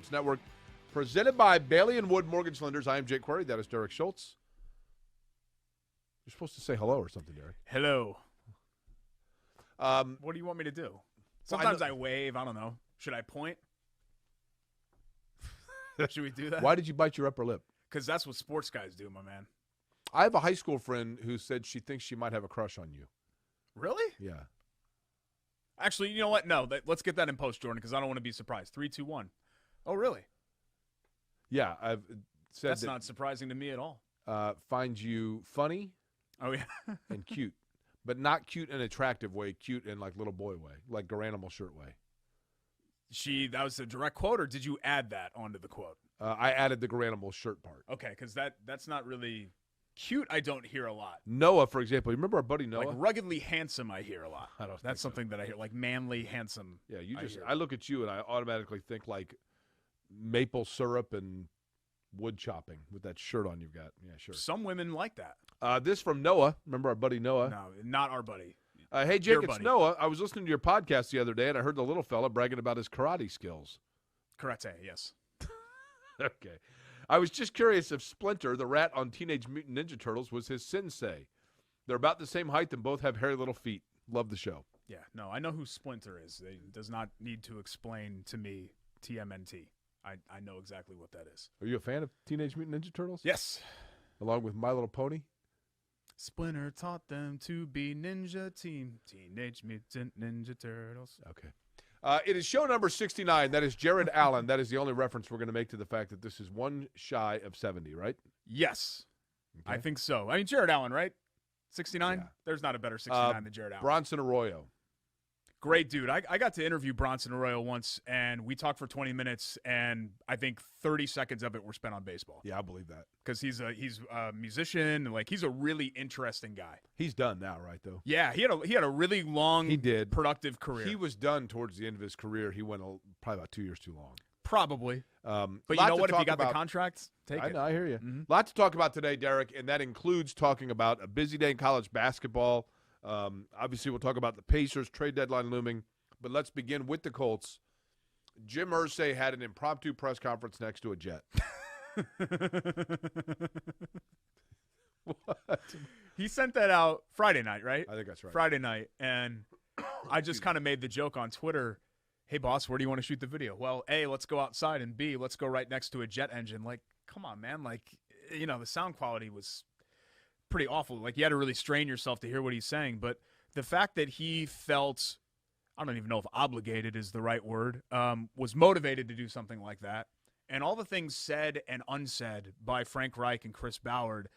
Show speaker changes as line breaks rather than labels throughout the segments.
Sports Network. Presented by Bailey & Wood Mortgage Lenders. I am Jake Query. That is Derek Schultz. You're supposed to say hello or something, Derek.
Hello. What do you want me to do? Sometimes I wave. I don't know. Should I point? Should we do that?
Why did you bite your upper lip?
Because that's what sports guys do, my man.
I have a high school friend who said she thinks she might have a crush on you.
Really?
Yeah.
Actually, you know what? No, let's get that in post, Jordan, because I don't want to be surprised. 3, 2, 1. Oh, really?
Yeah, I've said
that's not surprising to me at all.
Find you funny.
Oh, yeah.
And cute. But not cute in an attractive way, cute in like little boy way, like Garanimal shirt way.
That was a direct quote, or did you add that onto the quote?
I added the Garanimal shirt part.
Okay, because that's not really cute. I don't hear a lot.
Noah, for example. You remember our buddy Noah?
Like ruggedly handsome, I hear a lot. That's something
so.
that I hear, like manly, handsome.
Yeah, I look at you and I automatically think like maple syrup and wood chopping with that shirt on you've got. Yeah, sure.
Some women like that.
This from Noah. Remember our buddy Noah?
No, not our buddy.
Hey, Jake,
Your
it's
buddy.
Noah. I was listening to your podcast the other day, and I heard the little fella bragging about his karate skills.
Karate, yes.
Okay. I was just curious if Splinter, the rat on Teenage Mutant Ninja Turtles, was his sensei. They're about the same height and both have hairy little feet. Love the show.
Yeah, no, I know who Splinter is. It does not need to explain to me TMNT. I know exactly what that is.
Are you a fan of Teenage Mutant Ninja Turtles?
Yes.
Along with My Little Pony?
Splinter taught them to be ninja team. Teenage Mutant Ninja Turtles.
Okay. It is show number 69. That is Jared Allen. That is the only reference we're going to make to the fact that this is one shy of 70, right?
Yes.
Okay.
I think so. I mean, Jared Allen, right? 69?
Yeah.
There's not a better 69 than Jared Allen.
Bronson Arroyo.
Great dude. I got to interview Bronson Arroyo once, and we talked for 20 minutes, and I think 30 seconds of it were spent on baseball.
Yeah, I believe that.
Because he's a musician, and like he's a really interesting guy.
He's done now, right, though?
Yeah, he had a really long, productive career.
He was done towards the end of his career. He went probably about 2 years too long.
Probably. But you know what? If you got the contract, take it.
I hear you.
Mm-hmm.
Lot to talk about today, Derek, and that includes talking about a busy day in college basketball. Obviously, we'll talk about the Pacers, trade deadline looming. But let's begin with the Colts. Jim Irsay had an impromptu press conference next to a jet. What?
He sent that out Friday night, right?
I think that's right.
Friday night. And I just kind of made the joke on Twitter, hey, boss, where do you want to shoot the video? Well, A, let's go outside, and B, let's go right next to a jet engine. Like, come on, man. Like, you know, the sound quality was pretty awful. Like, you had to really strain yourself to hear what he's saying. But the fact that he felt, I don't even know if obligated is the right word, was motivated to do something like that. And all the things said and unsaid by Frank Reich and Chris Ballard,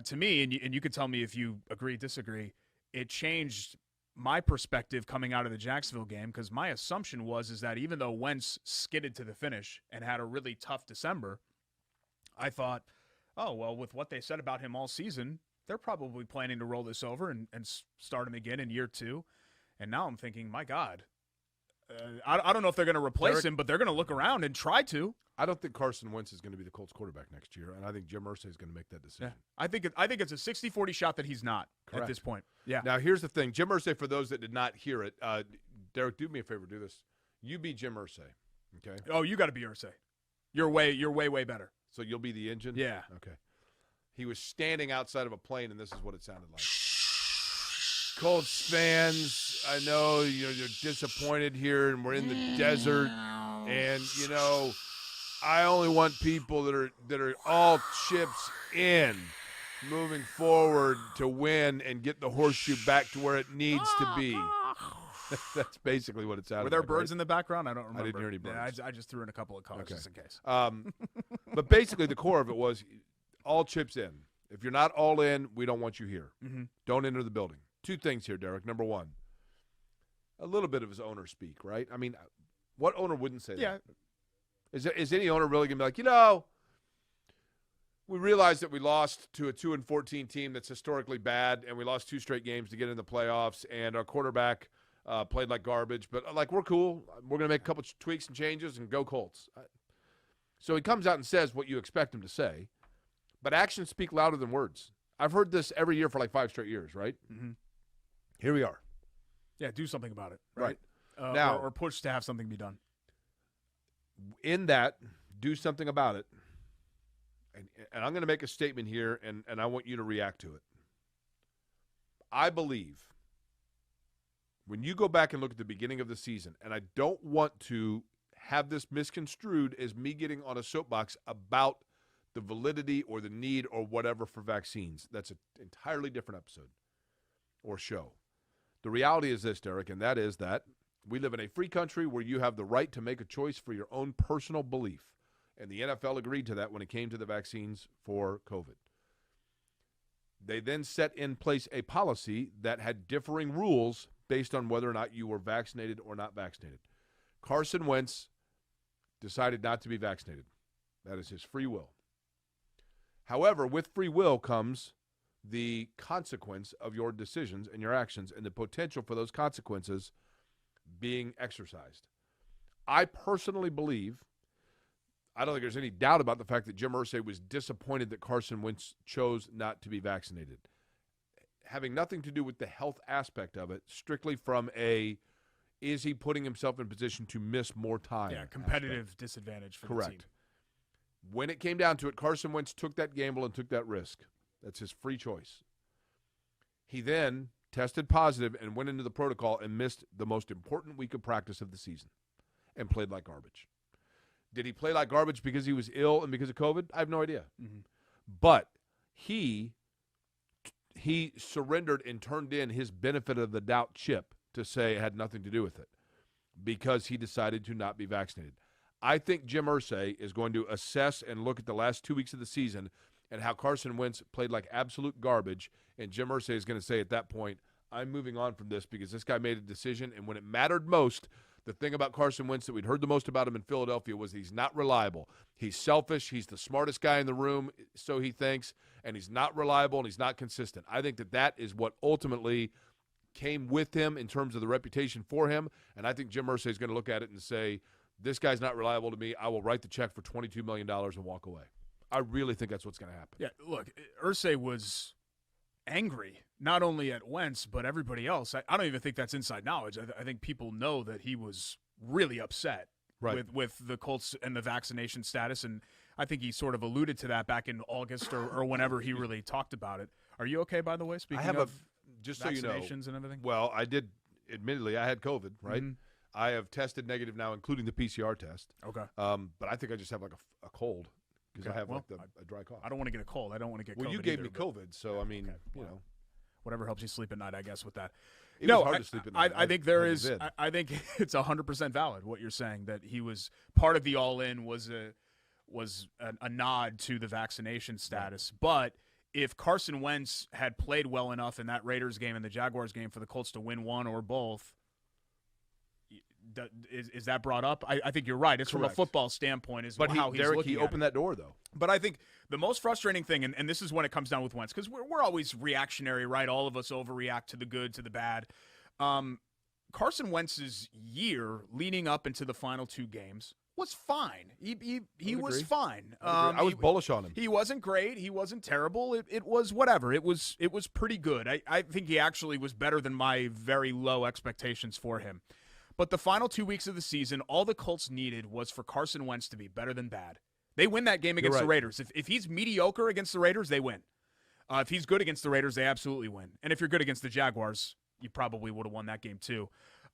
to me, and you could tell me if you agree, disagree, it changed my perspective coming out of the Jacksonville game, because my assumption is that even though Wentz skidded to the finish and had a really tough December, I thought, oh, well, with what they said about him all season, they're probably planning to roll this over and start him again in year 2. And now I'm thinking, my God, I don't know if they're going to replace him, but they're going to look around and try to.
I don't think Carson Wentz is going to be the Colts quarterback next year, and I think Jim Irsay is going to make that decision.
Yeah. I think it's a 60-40 shot that he's not at this point. Yeah.
Now, here's the thing. Jim Irsay, for those that did not hear it, Derek, do me a favor, do this. You be Jim Irsay, okay?
Oh, you got to be Irsay. You're way better.
So you'll be the engine?
Yeah.
Okay. He was standing outside of a plane, and this is what it sounded like. Colts fans, I know you're disappointed here, and we're in the desert, and I only want people that are all chips in, moving forward to win and get the horseshoe back to where it needs to be. That's basically what it sounded like.
Were there birds in the background? I don't remember.
I didn't hear any birds.
Yeah, I just threw in a couple of cars just in case.
But basically, the core of it was all chips in. If you're not all in, we don't want you here.
Mm-hmm.
Don't enter the building. 2 things here, Derek. Number 1, a little bit of his owner speak, right? I mean, what owner wouldn't say that? Is any owner really going to be like, we realized that we lost to a 2-14 team that's historically bad, and we lost 2 straight games to get in the playoffs, and our quarterback played like garbage, but we're cool. We're going to make a couple tweaks and changes and go Colts. So he comes out and says what you expect him to say, but actions speak louder than words. I've heard this every year for 5 straight years, right?
Mm-hmm.
Here we are.
Yeah, do something about it.
Right.
Now, or push to have something be done.
in that, do something about it. And I'm going to make a statement here, and I want you to react to it. I believe when you go back and look at the beginning of the season, and I don't want to have this misconstrued as me getting on a soapbox about the validity or the need or whatever for vaccines. That's an entirely different episode or show. The reality is this, Derek, and that is that we live in a free country where you have the right to make a choice for your own personal belief. And the NFL agreed to that when it came to the vaccines for COVID. They then set in place a policy that had differing rules based on whether or not you were vaccinated or not vaccinated. Carson Wentz decided not to be vaccinated. That is his free will. However, with free will comes the consequence of your decisions and your actions and the potential for those consequences being exercised. I personally believe, I don't think there's any doubt about the fact that Jim Irsay was disappointed that Carson Wentz chose not to be vaccinated. Having nothing to do with the health aspect of it, strictly from is he putting himself in position to miss more time?
Yeah, competitive disadvantage for
Correct.
the team.
When it came down to it, Carson Wentz took that gamble and took that risk. That's his free choice. He then tested positive and went into the protocol and missed the most important week of practice of the season and played like garbage. Did he play like garbage because he was ill and because of COVID? I have no idea. Mm-hmm. But he surrendered and turned in his benefit of the doubt chip to say it had nothing to do with it because he decided to not be vaccinated. I think Jim Irsay is going to assess and look at the last 2 weeks of the season and how Carson Wentz played like absolute garbage, and Jim Irsay is going to say at that point, I'm moving on from this because this guy made a decision, and when it mattered most, the thing about Carson Wentz that we'd heard the most about him in Philadelphia was he's not reliable. He's selfish. He's the smartest guy in the room, so he thinks, and he's not reliable and he's not consistent. I think that is what ultimately came with him in terms of the reputation for him, and I think Jim Irsay is going to look at it and say, this guy's not reliable to me. I will write the check for $22 million and walk away. I really think that's what's going to happen.
Yeah, look, Irsay was angry, not only at Wentz, but everybody else. I don't even think that's inside knowledge. I think people know that he was really upset with the Colts and the vaccination status, and I think he sort of alluded to that back in August or whenever he really talked about it. Are you okay, by the way, speaking of
just so you know,
vaccinations and everything?
Well, I did, admittedly, I had COVID, right? Mm-hmm. I have tested negative now, including the PCR test.
Okay.
But I think I just have like a cold because I have a dry cough.
I don't want to get a cold. I don't want to get COVID.
Well, you gave me
either,
COVID, so I mean, you know.
Whatever helps you sleep at night, I guess, with that.
It was hard to sleep at night.
I think there is – I think it's 100% valid what you're saying, that he was – part of the all-in was a nod to the vaccination status. Right. But if Carson Wentz had played well enough in that Raiders game and the Jaguars game for the Colts to win one or both, is that brought up? I think you're right. It's
Correct.
From a football standpoint is
but
how he's
Derek,
looking
he opened that door, though.
But I think the most frustrating thing, and this is when it comes down with Wentz, because we're always reactionary, right? All of us overreact to the good, to the bad. Carson Wentz's year leading up into the final two games was fine. He was fine.
I was bullish on him.
He wasn't great. He wasn't terrible. It was whatever. It was pretty good. I think he actually was better than my very low expectations for him. But the final 2 weeks of the season, all the Colts needed was for Carson Wentz to be better than bad. They win that game against the Raiders. If he's mediocre against the Raiders, they win. If he's good against the Raiders, they absolutely win. And if you're good against the Jaguars, you probably would have won that game too.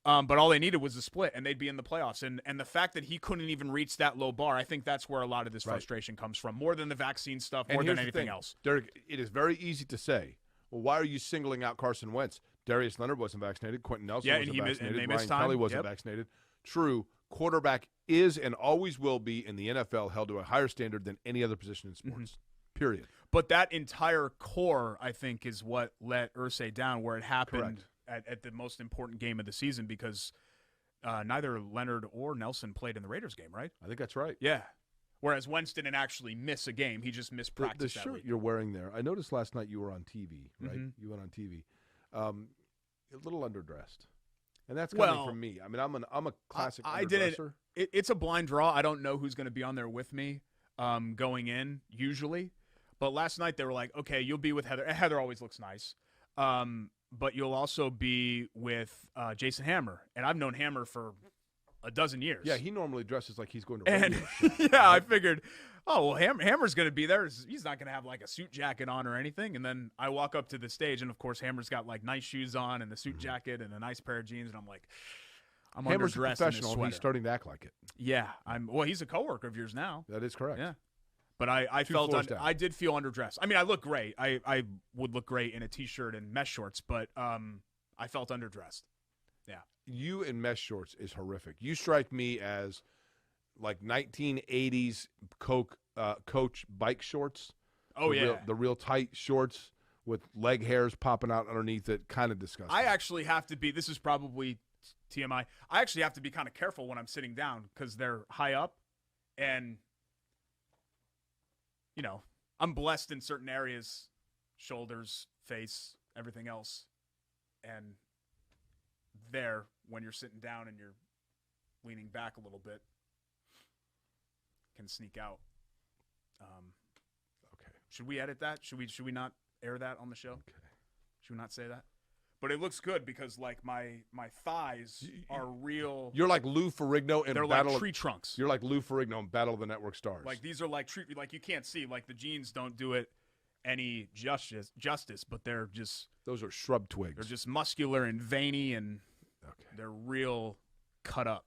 But all they needed was a split, and they'd be in the playoffs. And the fact that he couldn't even reach that low bar, I think that's where a lot of this frustration comes from, more than the vaccine stuff, more than anything else.
Derek, it is very easy to say, well, why are you singling out Carson Wentz? Darius Leonard wasn't vaccinated. Quentin Nelson wasn't vaccinated.
And
Ryan Kelly wasn't vaccinated. True, quarterback is and always will be in the NFL held to a higher standard than any other position in sports, period.
But that entire core, I think, is what let Irsay down, where it happened at the most important game of the season, because neither Leonard or Nelson played in the Raiders game, right?
I think that's right.
Yeah. Whereas Wentz didn't actually miss a game. He just missed practice
the
that
shirt
week.
You're wearing there, I noticed last night you were on TV, right? Mm-hmm. You went on TV. A little underdressed, and that's coming from me. I mean, I'm a classic underdresser.
It's a blind draw. I don't know who's going to be on there with me going in usually, but last night they were like, okay, you'll be with Heather. Heather always looks nice, but you'll also be with Jason Hammer, and I've known Hammer for a dozen years.
Yeah, he normally dresses like he's going to
and
radio.
yeah, I figured, oh, well, Hammer's going to be there. He's not going to have like a suit jacket on or anything. And then I walk up to the stage, and of course, Hammer's got like nice shoes on and the suit jacket and a nice pair of jeans, and I'm like, I'm
Hammer's
underdressed
a professional.
in this
He's starting to act like it.
Yeah, well, he's a coworker of yours now.
That is correct.
Yeah. But I did feel underdressed. I mean, I look great. I would look great in a T-shirt and mesh shorts, but I felt underdressed. Yeah.
You in mesh shorts is horrific. You strike me as like 1980s Coach bike shorts.
Oh,
the real tight shorts with leg hairs popping out underneath it. Kind of disgusting.
I actually have to be – this is probably TMI. I actually have to be kind of careful when I'm sitting down because they're high up and – I'm blessed in certain areas, shoulders, face, everything else. And there, when you're sitting down and you're leaning back a little bit, can sneak out. Okay. Should we edit that? Should we not air that on the show? Okay. Should we not say that? But it looks good because, like, my thighs are real.
You're like Lou Ferrigno in
They're
Battle
like tree trunks.
You're like Lou Ferrigno in Battle of the Network Stars.
Like, these are like like you can't see. Like, the jeans don't do it any justice, but they're just.
Those are shrub twigs.
They're just muscular and veiny, and they're real cut up.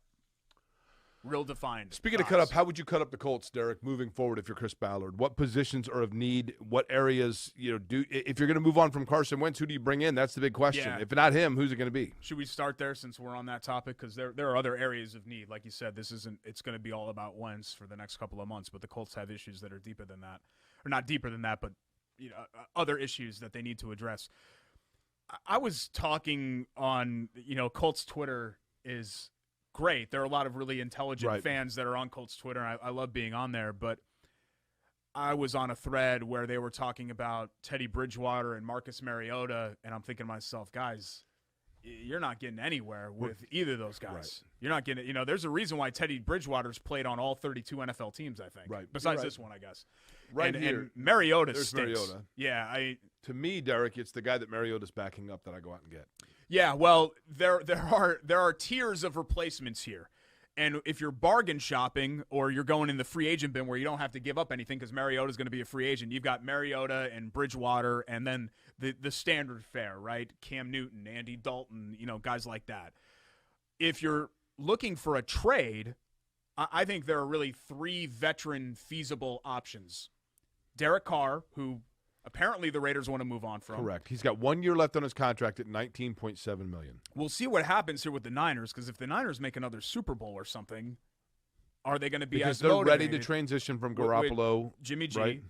Real defined.
Speaking of cut up, how would you cut up the Colts, Derek, moving forward if you're Chris Ballard? What positions are of need? What areas, if you're going to move on from Carson Wentz, who do you bring in? That's the big question. Yeah. If not him, who's it going to be?
Should we start there since we're on that topic? Because there are other areas of need. Like you said, it's going to be all about Wentz for the next couple of months, but the Colts have issues that are deeper than that. Or not deeper than that, but other issues that they need to address. I was talking on, Colts Twitter is great. There are a lot of really intelligent fans that are on Colts Twitter. I love being on there, but I was on a thread where they were talking about Teddy Bridgewater and Marcus Mariota, and I'm thinking to myself, guys, you're not getting anywhere with either of those guys. Right. You're not getting, there's a reason why Teddy Bridgewater's played on all 32 NFL teams, I think.
Right.
Besides this one, I guess.
Right
and,
here.
And Mariota
there's
stinks.
Mariota.
Yeah.
To me, Derek, it's the guy that Mariota's backing up that I go out and get.
Yeah, well, there are tiers of replacements here. And if you're bargain shopping or you're going in the free agent bin where you don't have to give up anything because Mariota's going to be a free agent, you've got Mariota and Bridgewater and then the standard fare, right? Cam Newton, Andy Dalton, guys like that. If you're looking for a trade, I think there are really three veteran feasible options. Derek Carr, who apparently the Raiders want to move on from.
Correct. He's got 1 year left on his contract at $19.7 million.
We'll see what happens here with the Niners, because if the Niners make another Super Bowl or something, are they going to be
as
motivated?
Because they're ready to transition from Garoppolo.
Jimmy G.
Right?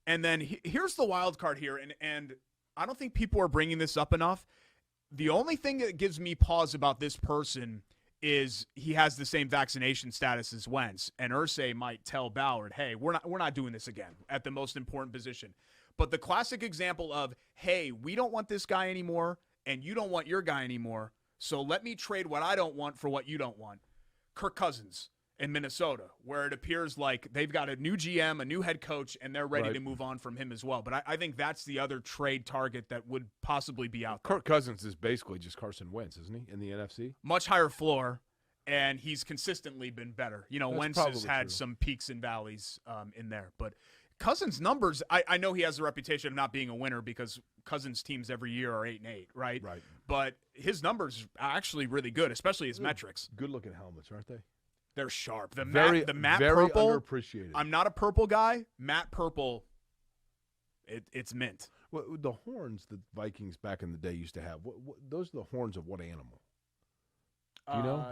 And then here's the wild card here, and I don't think people are bringing this up enough. The only thing that gives me pause about this person is he has the same vaccination status as Wentz, and Irsay might tell Ballard, hey, we're not doing this again at the most important position. But the classic example of, hey, we don't want this guy anymore, and you don't want your guy anymore, so let me trade what I don't want for what you don't want. Kirk Cousins in Minnesota, where it appears like they've got a new GM, a new head coach, and they're ready to move on from him as well. But I think that's the other trade target that would possibly be out there.
Kirk Cousins is basically just Carson Wentz, isn't he, in the NFC?
Much higher floor, and he's consistently been better. Wentz has had some peaks and valleys in there, but Cousins' numbers, I know he has a reputation of not being a winner because Cousins' teams every year are 8-8, right?
Right.
But his numbers are actually really good, especially his metrics.
Good-looking helmets, aren't they?
They're sharp. The
very
purple,
underappreciated.
I'm not a purple guy. Matte purple, it's mint.
Well, the horns the Vikings back in the day used to have, those are the horns of what animal? Do you know?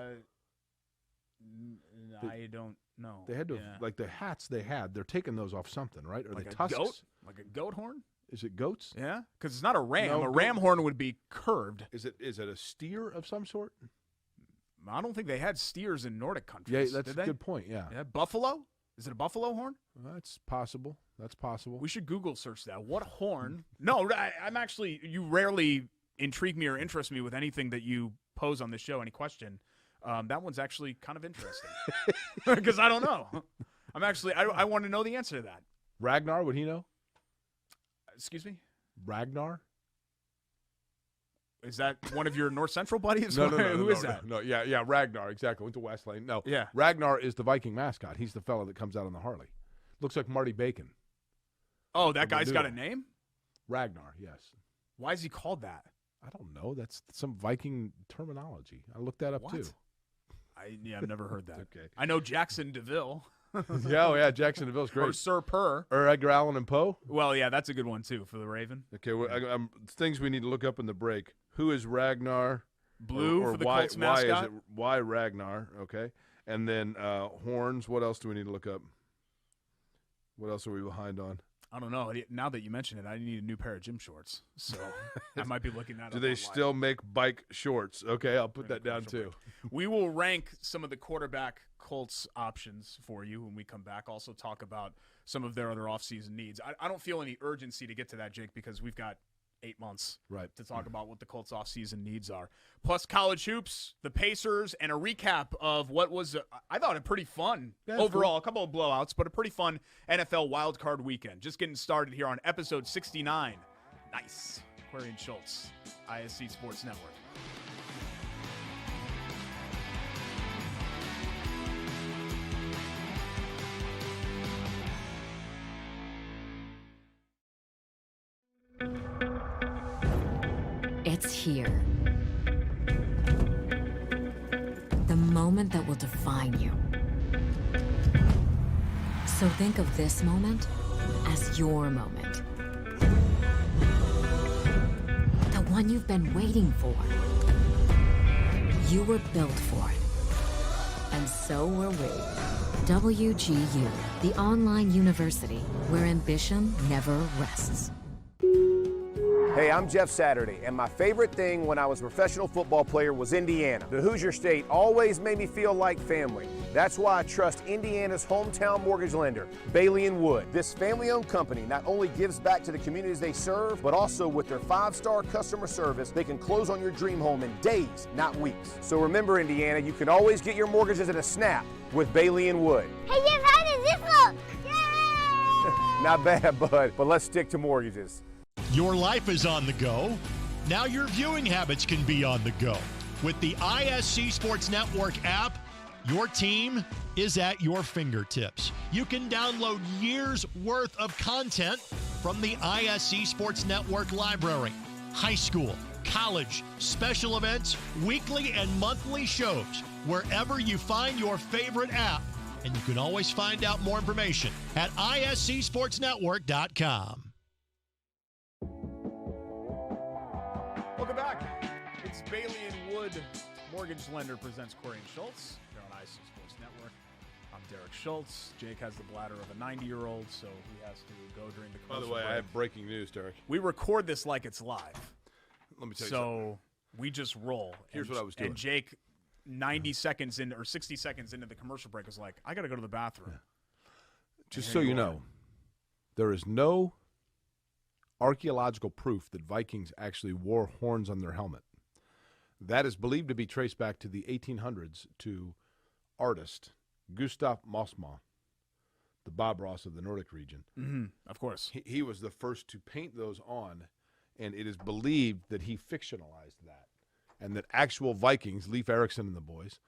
I don't know.
They had to, like the hats they had, they're taking those off something, right? Or
like
they tusks?
Goat? Like a goat horn?
Is it goats?
Yeah, because it's not a ram.
No,
a ram horn would be curved.
Is it a steer of some sort?
I don't think they had steers in Nordic countries.
Yeah, that's a good point, yeah.
Buffalo? Is it a buffalo horn?
That's possible. That's possible.
We should Google search that. What horn? No, I'm actually, you rarely intrigue me or interest me with anything that you pose on the show, any question. That one's actually kind of interesting because I don't know. I want to know the answer to that.
Ragnar, would he know?
Excuse me?
Ragnar?
Is that one of your North Central buddies?
No,
Who is that?
No, yeah, Ragnar, exactly. Went to West Lane. No,
Yeah.
Ragnar is the Viking mascot. He's the fellow that comes out on the Harley. Looks like Marty Bacon.
Oh, that guy's got a name?
Ragnar, yes.
Why is he called that?
I don't know. That's some Viking terminology. I looked that up too.
I've never heard that.
Okay.
I know Jackson DeVille.
yeah, Jackson DeVille's great.
Or Sir Purr.
Or Edgar Allan and Poe.
Well, yeah, that's a good one too for the Raven.
Okay, well, things we need to look up in the break. Who is Ragnar?
Blue
or
for the
why,
Colts mascot.
Why Ragnar? Okay, and then horns. What else do we need to look up? What else are we behind on?
I don't know. Now that you mention it, I need a new pair of gym shorts. So I might be looking at.
Do they still make bike shorts? Okay, I'll put that down too.
We will rank some of the quarterback Colts options for you when we come back. Also talk about some of their other offseason needs. I don't feel any urgency to get to that, Jake, because we've got 8 months to talk about what the Colts offseason needs are. Plus college hoops, the Pacers, and a recap of what was, I thought, a pretty fun, overall, cool. A couple of blowouts, but a pretty fun NFL wildcard weekend. Just getting started here on episode 69. Nice. Query and Schultz, ISC Sports Network.
It's here. The moment that will define you. So think of this moment as your moment. The one you've been waiting for. You were built for it. And so were we. WGU, the online university where ambition never rests.
Hey, I'm Jeff Saturday, and my favorite thing when I was a professional football player was Indiana. The Hoosier State always made me feel like family. That's why I trust Indiana's hometown mortgage lender, Bailey & Wood. This family-owned company not only gives back to the communities they serve, but also with their 5-star customer service, they can close on your dream home in days, not weeks. So remember, Indiana, you can always get your mortgages at a snap with Bailey & Wood.
Hey, Jeff, how does this look? Yay!
Not bad, bud, but let's stick to mortgages.
Your life is on the go. Now your viewing habits can be on the go. With the ISC Sports Network app, your team is at your fingertips. You can download years' worth of content from the ISC Sports Network library. High school, college, special events, weekly and monthly shows, wherever you find your favorite app. And you can always find out more information at iscsportsnetwork.com.
Welcome back. It's Bailey & Wood. Mortgage Lender presents Corey and Schultz. They're on ISC Sports Network. I'm Derek Schultz. Jake has the bladder of a 90-year-old, so he has to go during the commercial
By the way,
break.
I have breaking news, Derek.
We record this like it's live.
Let me tell you something.
So we just roll.
Here's what I was doing.
And Jake, 90 seconds in or 60 seconds into the commercial break, was like, I got to go to the bathroom.
Yeah. Just so you know, there is no archaeological proof that Vikings actually wore horns on their helmet. That is believed to be traced back to the 1800s to artist Gustav Mossma, the Bob Ross of the Nordic region.
Mm-hmm. Of course.
He was the first to paint those on, and it is believed that he fictionalized that, and that actual Vikings, Leif Erikson and the boys,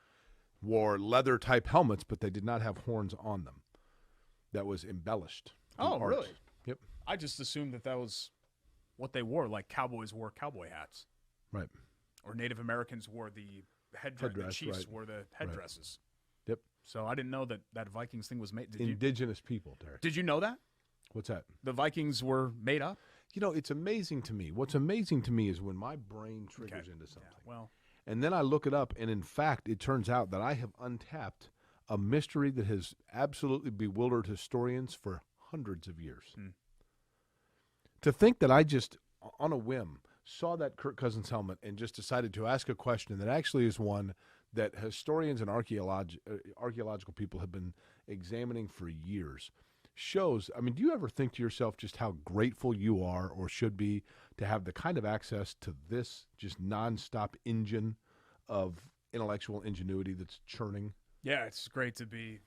wore leather-type helmets, but they did not have horns on them. That was embellished.
Oh, really?
Yep.
I just assumed that was what they wore, like cowboys wore cowboy hats.
Right.
Or Native Americans wore the headdress. The chiefs wore the headdresses.
Right. Yep.
So I didn't know that Vikings thing was made.
Indigenous people, Derek.
Did you know that?
What's that?
The Vikings were made up?
You know, it's amazing to me. What's amazing to me is when my brain triggers into something.
Yeah, well.
And then I look it up, and in fact, it turns out that I have untapped a mystery that has absolutely bewildered historians for hundreds of years. To think that I just, on a whim, saw that Kirk Cousins helmet and just decided to ask a question that actually is one that historians and archaeological people have been examining for years shows, I mean, do you ever think to yourself just how grateful you are or should be to have the kind of access to this just nonstop engine of intellectual ingenuity that's churning?
Yeah, it's great to be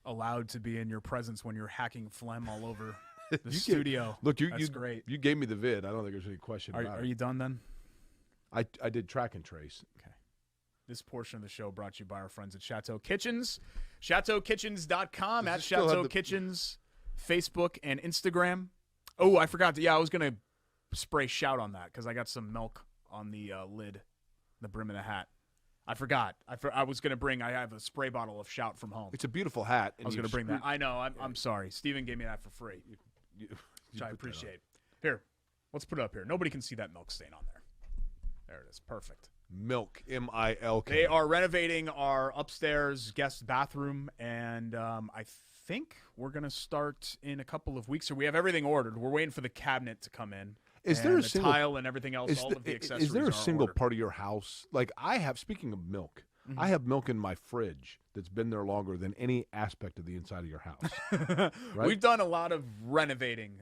allowed to be in your presence when you're hacking phlegm all over the studio.
Look,
That's great.
You gave me the vid. I don't think there's any question about it.
Are you done then?
I did track and trace.
Okay. This portion of the show brought to you by our friends at Chateau Kitchens. ChateauKitchens.com, at Chateau Kitchens, Facebook and Instagram. Oh, I forgot to. Yeah, I was going to spray Shout on that because I got some milk on the lid, the brim of the hat. I forgot. I was going to bring. I have a spray bottle of Shout from home.
It's a beautiful hat.
I was going to bring that. I know. I'm sorry. Steven gave me that for free, which I appreciate. Here, let's put it up here. Nobody can see that milk stain on there. There it is. Perfect.
Milk, M-I-L-K.
They are renovating our upstairs guest bathroom, and I think we're going to start in a couple of weeks. So we have everything ordered. We're waiting for the cabinet to come in.
Is there a
the
single
tile and everything else? All of the accessories.
Is there a single
ordered.
part of your house like I have? Speaking of milk, I have milk in my fridge that's been there longer than any aspect of the inside of your house. Right?
We've done a lot of renovating.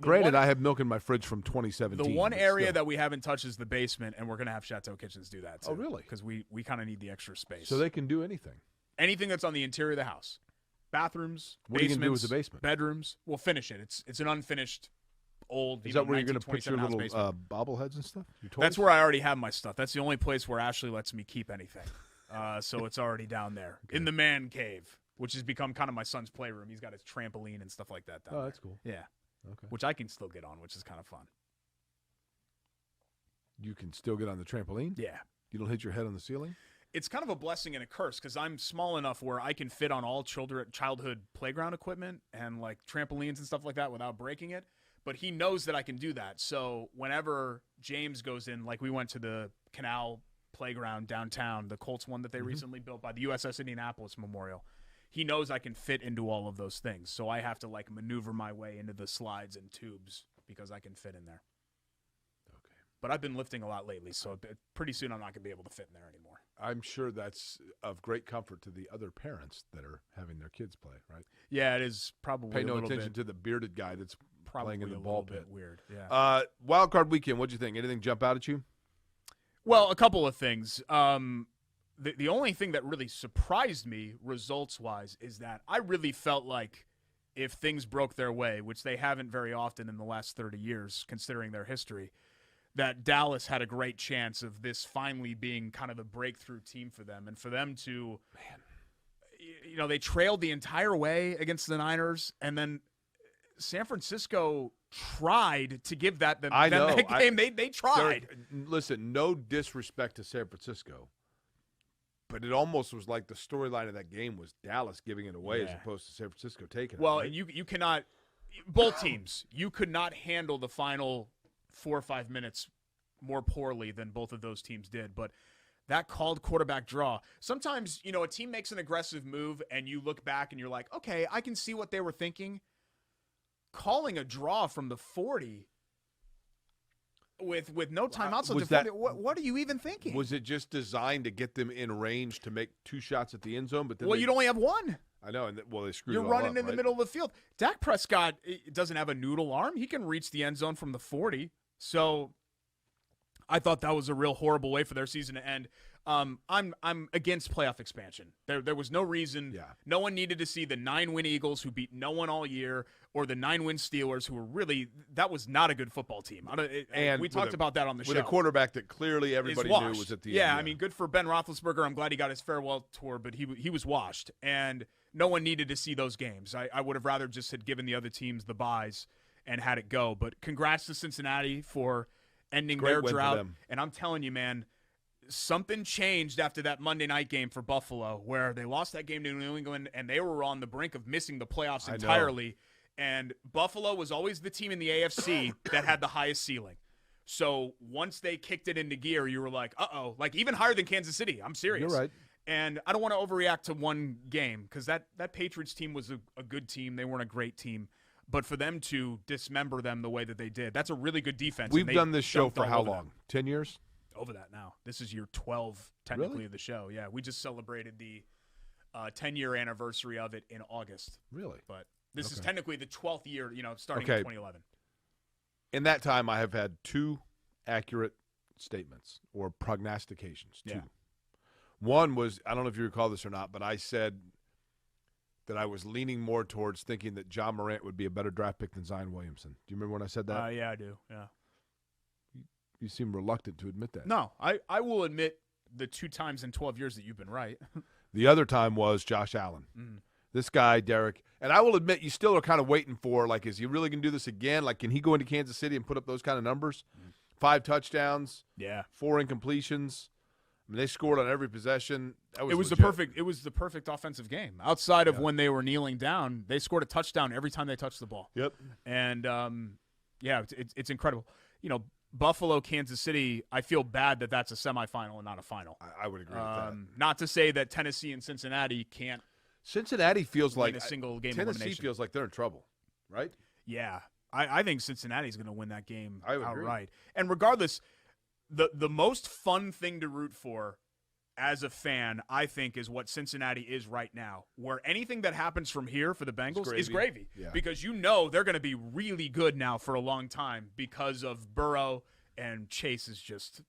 Granted, I have milk in my fridge from 2017.
The one area that we haven't touched is the basement, and we're going to have Chateau Kitchens do that too.
Oh, really?
Because we kind of need the extra space.
So they can do anything.
Anything that's on the interior of the house, bathrooms,
what are you going to do with the basement?
Bedrooms. We'll finish it. It's an unfinished. Old.
Is that where you're going to put your little bobbleheads and stuff?
That's where I already have my stuff. That's the only place where Ashley lets me keep anything. So it's already down there in the man cave, which has become kind of my son's playroom. He's got his trampoline and stuff like that down there.
That's cool.
Yeah.
Okay.
Which I can still get on, which is kind of fun.
You can still get on the trampoline?
Yeah.
You don't hit your head on the ceiling?
It's kind of a blessing and a curse because I'm small enough where I can fit on all childhood playground equipment and like trampolines and stuff like that without breaking it. But he knows that I can do that. So whenever James goes in, like we went to the Canal Playground downtown, the Colts one that they recently built by the USS Indianapolis Memorial, he knows I can fit into all of those things. So I have to like maneuver my way into the slides and tubes because I can fit in there. Okay. But I've been lifting a lot lately, so pretty soon I'm not going to be able to fit in there anymore.
I'm sure that's of great comfort to the other parents that are having their kids play, right?
Yeah, it is probably
Pay no
a little
attention
bit,
to the bearded guy that's
probably
playing in the
a
ball
little
pit.
Bit weird, yeah.
Wild card weekend, what'd you think? Anything jump out at you?
Well, a couple of things. The only thing that really surprised me results-wise is that I really felt like if things broke their way, which they haven't very often in the last 30 years, considering their history, that Dallas had a great chance of this finally being kind of a breakthrough team for them. And for them to, they trailed the entire way against the Niners, and then San Francisco tried to give that them that game. They tried.
Listen, no disrespect to San Francisco, but it almost was like the storyline of that game was Dallas giving it away as opposed to San Francisco taking it.
Well,
right?
you cannot – both teams, you could not handle the final 4 or 5 minutes more poorly than both of those teams did. But that called quarterback draw, sometimes, a team makes an aggressive move and you look back and you're like, okay, I can see what they were thinking. Calling a draw from the 40 with no timeouts on the 40, what are you even thinking?
Was it just designed to get them in range to make 2 shots at the end zone? But then
you'd only have one.
I know, and they screwed
You're
it all
running
up,
in the middle of the field. Dak Prescott doesn't have a noodle arm. He can reach the end zone from the 40. So I thought that was a real horrible way for their season to end. I'm against playoff expansion. There was no reason.
Yeah.
No one needed to see the 9-win Eagles who beat no one all year, or the 9-win Steelers who were really – that was not a good football team. And we talked about that on the show.
With a quarterback that clearly everybody knew was at the end.
Yeah, I mean, good for Ben Roethlisberger. I'm glad he got his farewell tour, but he was washed. And no one needed to see those games. I would have rather just had given the other teams the byes and had it go. But congrats to Cincinnati for ending their drought. And I'm telling you, man – something changed after that Monday night game for Buffalo where they lost that game to New England and they were on the brink of missing the playoffs entirely. And Buffalo was always the team in the AFC that had the highest ceiling. So once they kicked it into gear, you were like, uh-oh, like even higher than Kansas City. I'm serious.
You're right.
And I don't want to overreact to one game because that Patriots team was a good team. They weren't a great team. But for them to dismember them the way that they did, that's a really good defense.
We've done this show for how long? 10 years?
Over that now. This is year 12, technically, of the show. Yeah, we just celebrated the 10-year anniversary of it in August.
Really?
But this is technically the 12th year, starting in 2011.
In that time, I have had 2 accurate statements or prognostications. 2. One was, I don't know if you recall this or not, but I said that I was leaning more towards thinking that John Morant would be a better draft pick than Zion Williamson. Do you remember when I said that?
Yeah, I do. Yeah.
You seem reluctant to admit that.
No, I will admit the 2 times in 12 years that you've been right.
The other time was Josh Allen. This guy, Derek, and I will admit you still are kind of waiting for, like, is he really going to do this again? Like, can he go into Kansas City and put up those kind of numbers? 5 touchdowns, 4 incompletions. I mean, they scored on every possession.
It was the perfect offensive game. Outside of when they were kneeling down, they scored a touchdown every time they touched the ball.
Yep.
And it's incredible. You know, Buffalo, Kansas City, I feel bad that that's a semifinal and not a final.
I would agree with that.
Not to say that Tennessee and Cincinnati can't.
Cincinnati feels like
a single game.
Tennessee
elimination.
feels like they're in trouble, right?
Yeah, I think Cincinnati's going to win that game outright.
Agree.
And regardless, the most fun thing to root for as a fan, I think, is what Cincinnati is right now, where anything that happens from here for the Bengals is gravy.
Yeah.
Because you know they're going to be really good now for a long time because of Burrow, and Chase is just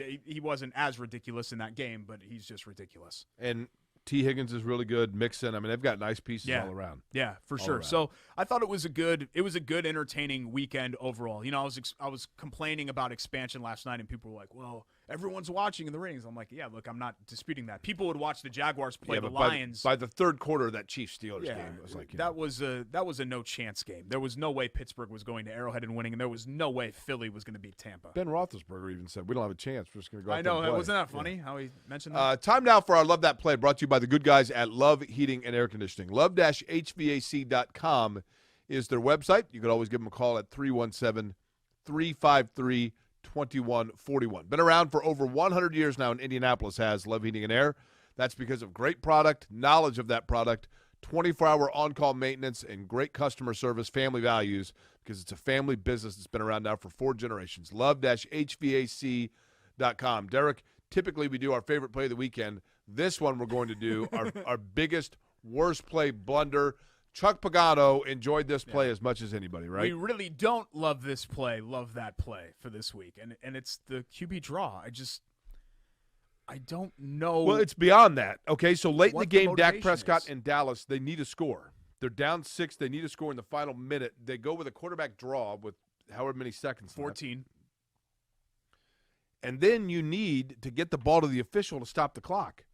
he wasn't as ridiculous in that game, but he's just ridiculous.
And T. Higgins is really good. Mixon, I mean, they've got nice pieces all around.
Yeah, for sure. So I thought it was a good, entertaining weekend overall. You know, I was complaining about expansion last night, and people were like, "Well, everyone's watching in the ratings." I'm like, "Yeah, look, I'm not disputing that. People would watch the Jaguars play the Lions."
By the third quarter of that Chiefs-Steelers game, it was like
that was a no chance game. There was no way Pittsburgh was going to Arrowhead and winning, and there was no way Philly was going to beat Tampa.
Ben Roethlisberger even said, "We don't have a chance. We're just going to go."
I know, wasn't that funny how he mentioned that?
Time now for our Love That Play, brought to you by the good guys at Love Heating and Air Conditioning. Love-HVAC.com is their website. You could always give them a call at 317-353-2141. Been around for over 100 years now in Indianapolis, has Love Heating and Air. That's because of great product, knowledge of that product, 24-hour on-call maintenance, and great customer service, family values, because it's a family business that's been around now for 4 generations. Love-HVAC.com. Derek, typically we do our favorite play of the weekend. This one we're going to do our biggest, worst play blunder. Chuck Pagano enjoyed this play as much as anybody, right?
We really don't love this play, love that play for this week. And it's the QB draw. I don't know.
Well, it's beyond that. Okay, so late in the game, Dak Prescott
is.
and Dallas, they need a score. They're down 6. They need a score in the final minute. They go with a quarterback draw with however many seconds
14.
left. And then you need to get the ball to the official to stop the clock.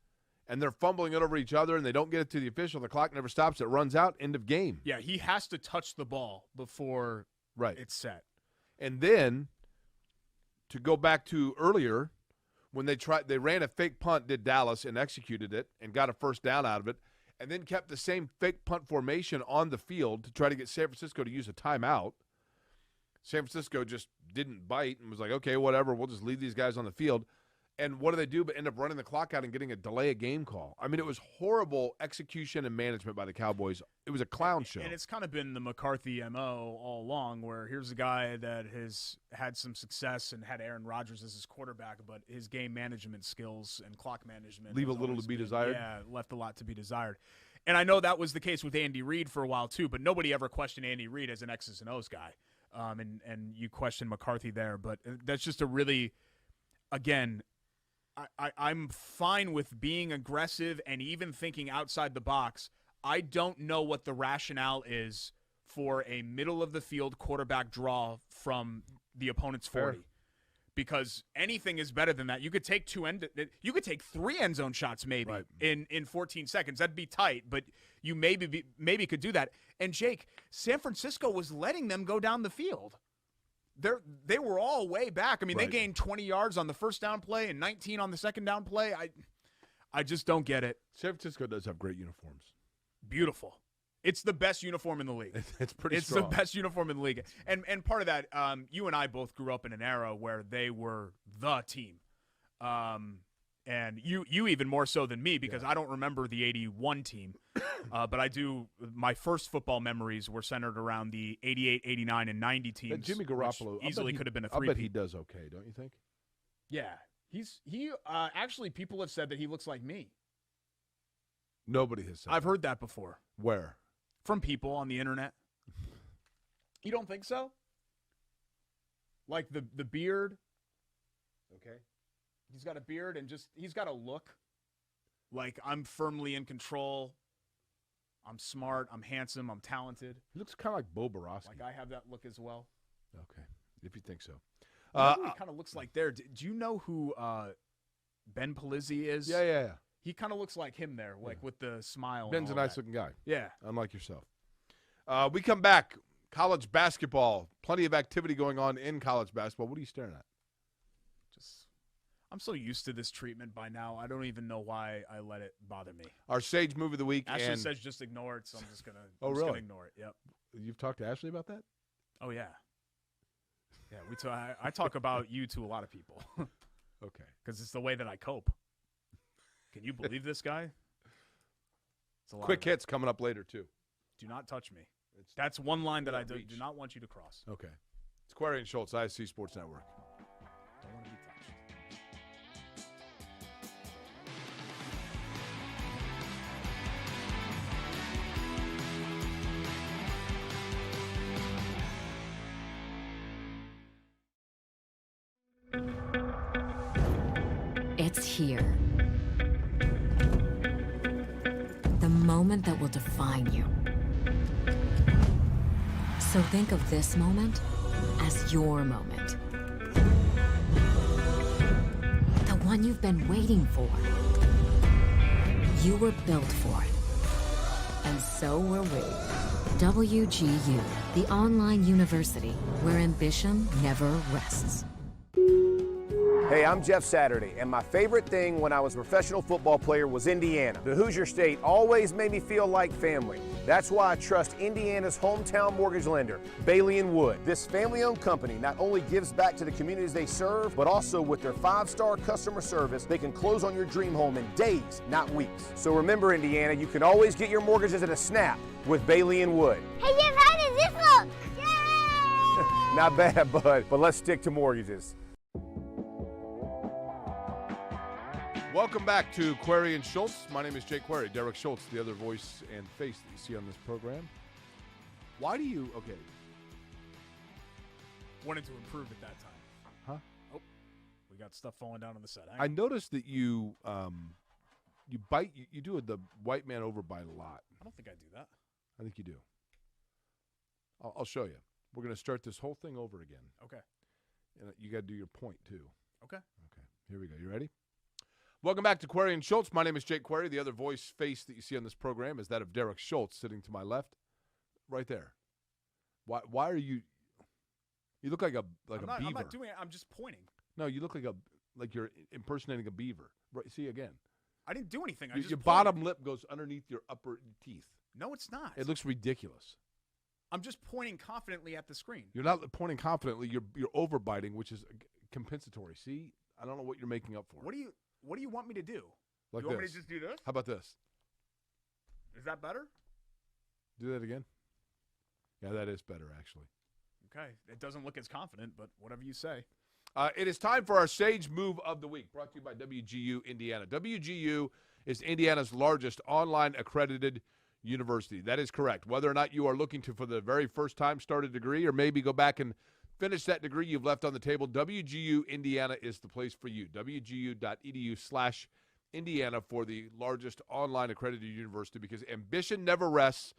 And they're fumbling it over each other, and they don't get it to the official. The clock never stops. It runs out. End of game.
Yeah, he has to touch the ball before it's set.
And then, to go back to earlier, when they ran a fake punt, did Dallas, and executed it and got a first down out of it, and then kept the same fake punt formation on the field to try to get San Francisco to use a timeout. San Francisco just didn't bite and was like, okay, whatever, we'll just leave these guys on the field. And what do they do but end up running the clock out and getting a delay of game call? I mean, it was horrible execution and management by the Cowboys. It was a clown show.
And it's kind of been the McCarthy MO all along, where here's a guy that has had some success and had Aaron Rodgers as his quarterback, but his game management skills and clock management
leave a little to be desired.
Yeah, left a lot to be desired. And I know that was the case with Andy Reid for a while too, but nobody ever questioned Andy Reid as an X's and O's guy. And you question McCarthy there, but that's just a really, again, I'm fine with being aggressive and even thinking outside the box. I don't know what the rationale is for a middle-of-the-field quarterback draw from the opponent's 40.
Fair.
Because anything is better than that. You could take 3 end zone shots maybe in 14 seconds. That'd be tight, but you maybe could do that. And Jake, San Francisco was letting them go down the field. They were all way back. I mean, they gained 20 yards on the first down play and 19 on the second down play. I just don't get it.
San Francisco does have great uniforms.
Beautiful. It's the best uniform in the league.
It's pretty
It's
strong.
the best uniform in the league. And part of that, you and I both grew up in an era where they were the team. And you even more so than me, because I don't remember the 81 team. But I do. My first football memories were centered around the 88, 89, and 90 teams.
That Jimmy Garoppolo
easily could have been a 3-peat.
I bet he does okay, don't you think?
Yeah. He actually, people have said that he looks like me.
Nobody has said
I've
that.
heard that before.
Where?
From people on the internet. You don't think so? Like the beard.
Okay.
He's got a beard and he's got a look. Like, I'm firmly in control. I'm smart. I'm handsome. I'm talented.
He looks kind of like Bo Borowski.
Like, I have that look as well.
Okay, if you think so.
You know who he kind of looks like there? Do you know who Ben Palizzi is?
Yeah.
He kind of looks like him there, like with the smile.
Ben's a
and all
nice-looking guy.
Yeah.
Unlike yourself. We come back. College basketball. Plenty of activity going on in college basketball. What are you staring at?
I'm so used to this treatment by now. I don't even know why I let it bother me.
Our Sage Move of the Week.
Ashley says just ignore it, so I'm just gonna.
Really?
Ignore it. Yep.
You've talked to Ashley about that?
Oh yeah. Yeah, I talk about you to a lot of people.
Okay.
Because it's the way that I cope. Can you believe this guy? It's a lot
Quick hits coming up later too.
Do not touch me. That's one line that I do not want you to cross.
Okay. It's Query and Schultz, ISC Sports Network.
Don't want to be touched.
It's here. The moment that will define you. So think of this moment as your moment. The one you've been waiting for. You were built for it. And so were we. WGU, the online university where ambition never rests.
Hey, I'm Jeff Saturday, and my favorite thing when I was a professional football player was Indiana. The Hoosier State always made me feel like family. That's why I trust Indiana's hometown mortgage lender, Bailey & Wood. This family-owned company not only gives back to the communities they serve, but also with their 5-star customer service, they can close on your dream home in days, not weeks. So remember, Indiana, you can always get your mortgages at a snap with Bailey & Wood.
Hey, Jeff, how does this look? Yay!
Not bad, bud, but let's stick to mortgages.
Welcome back to Query and Schultz. My name is Jake Query. Derek Schultz, the other voice and face that you see on this program. Why do you, okay.
Wanted to improve at that time.
Huh?
Oh, we got stuff falling down on the set.
I noticed that you bite, you do the white man overbite a lot.
I don't think I do that.
I think you do. I'll show you. We're going to start this whole thing over again.
Okay.
And you got to do your point, too.
Okay.
Okay. Here we go. You ready? Welcome back to Query and Schultz. My name is Jake Query. The other voice face that you see on this program is that of Derek Schultz, sitting to my left, right there. Why are you? You look like a beaver.
I'm not doing it. I'm just pointing.
No, you look like you're impersonating a beaver. Right? See again.
I didn't do anything.
Your bottom lip goes underneath your upper teeth.
No, it's not.
It looks ridiculous.
I'm just pointing confidently at the screen.
You're not pointing confidently. You're overbiting, which is compensatory. See, I don't know what you're making up for.
What do you want me to do?
Like
you want me
this.
to just do this?
How about this?
Is that better?
Do that again. Yeah, that is better, actually.
Okay. It doesn't look as confident, but whatever you say.
It is time for our Sage Move of the Week, brought to you by WGU Indiana. WGU is Indiana's largest online accredited university. That is correct. Whether or not you are looking to, for the very first time, start a degree or maybe go back and finish that degree you've left on the table, WGU Indiana is the place for you. WGU.edu/Indiana for the largest online accredited university, because ambition never rests,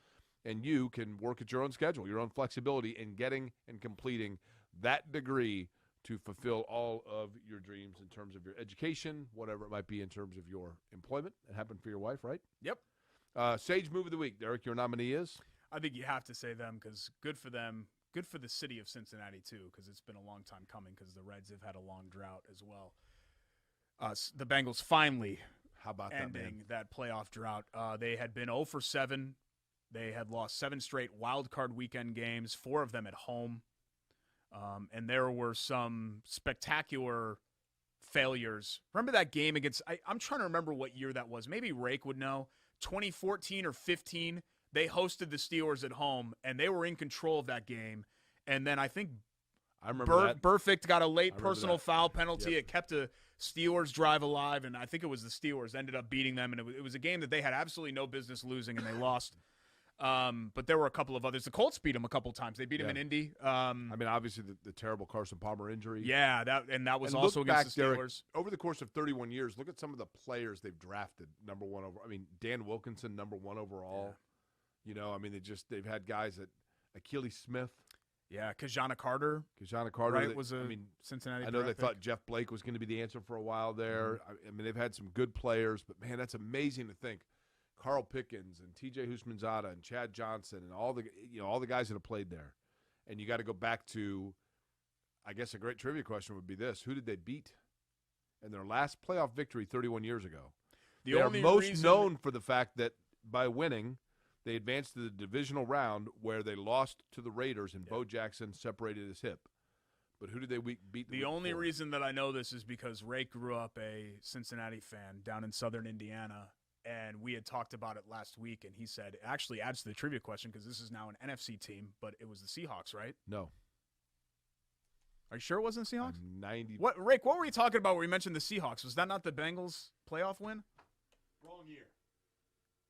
and you can work at your own schedule, your own flexibility in getting and completing that degree to fulfill all of your dreams in terms of your education, whatever it might be in terms of your employment. It happened for your wife, right?
Yep.
Sage Move of the Week. Derek, your nominee is?
I think you have to say them because good for them. Good for the city of Cincinnati, too, because it's been a long time coming because the Reds have had a long drought as well. The Bengals finally ending that playoff drought. They had been 0 for 7. They had lost 7 straight wild card weekend games, 4 of them at home. And there were some spectacular failures. Remember that game against – I'm trying to remember what year that was. Maybe Rake would know. 2014 or 15. They hosted the Steelers at home, and they were in control of that game. And then I think Burfict got a late personal foul penalty. Yep. It kept the Steelers' drive alive, and I think it was the Steelers ended up beating them. And it was a game that they had absolutely no business losing, and they lost. But there were a couple of others. The Colts beat them a couple times. They beat them in Indy.
I mean, obviously the terrible Carson Palmer injury.
Yeah, that was also against the Steelers.
Derek, over the course of 31 years, look at some of the players they've drafted number 1 over. I mean, Dan Wilkinson, number 1 overall. Yeah. You know, I mean, they've had guys at Achilles Smith.
Yeah, Kajana Carter.
Right,
was a Cincinnati.
I know they
draft
thought
pick.
Jeff Blake was going to be the answer for a while there. I mean, they've had some good players, but man, that's amazing to think. Carl Pickens and T.J. Houshmandzadeh and Chad Johnson and all the guys that have played there, and you got to go back to, I guess a great trivia question would be this: who did they beat in their last playoff victory 31 years ago? They are most known for the fact that by winning, they advanced to the divisional round where they lost to the Raiders and Bo Jackson separated his hip. But who did they beat?
The only reason that I know this is because Ray grew up a Cincinnati fan down in southern Indiana, and we had talked about it last week, and he said it actually adds to the trivia question because this is now an NFC team, but it was the Seahawks, right?
No.
Are you sure it wasn't the Seahawks?
90.
What, Rick, what were you talking about when we mentioned the Seahawks? Was that not the Bengals playoff win?
Wrong year.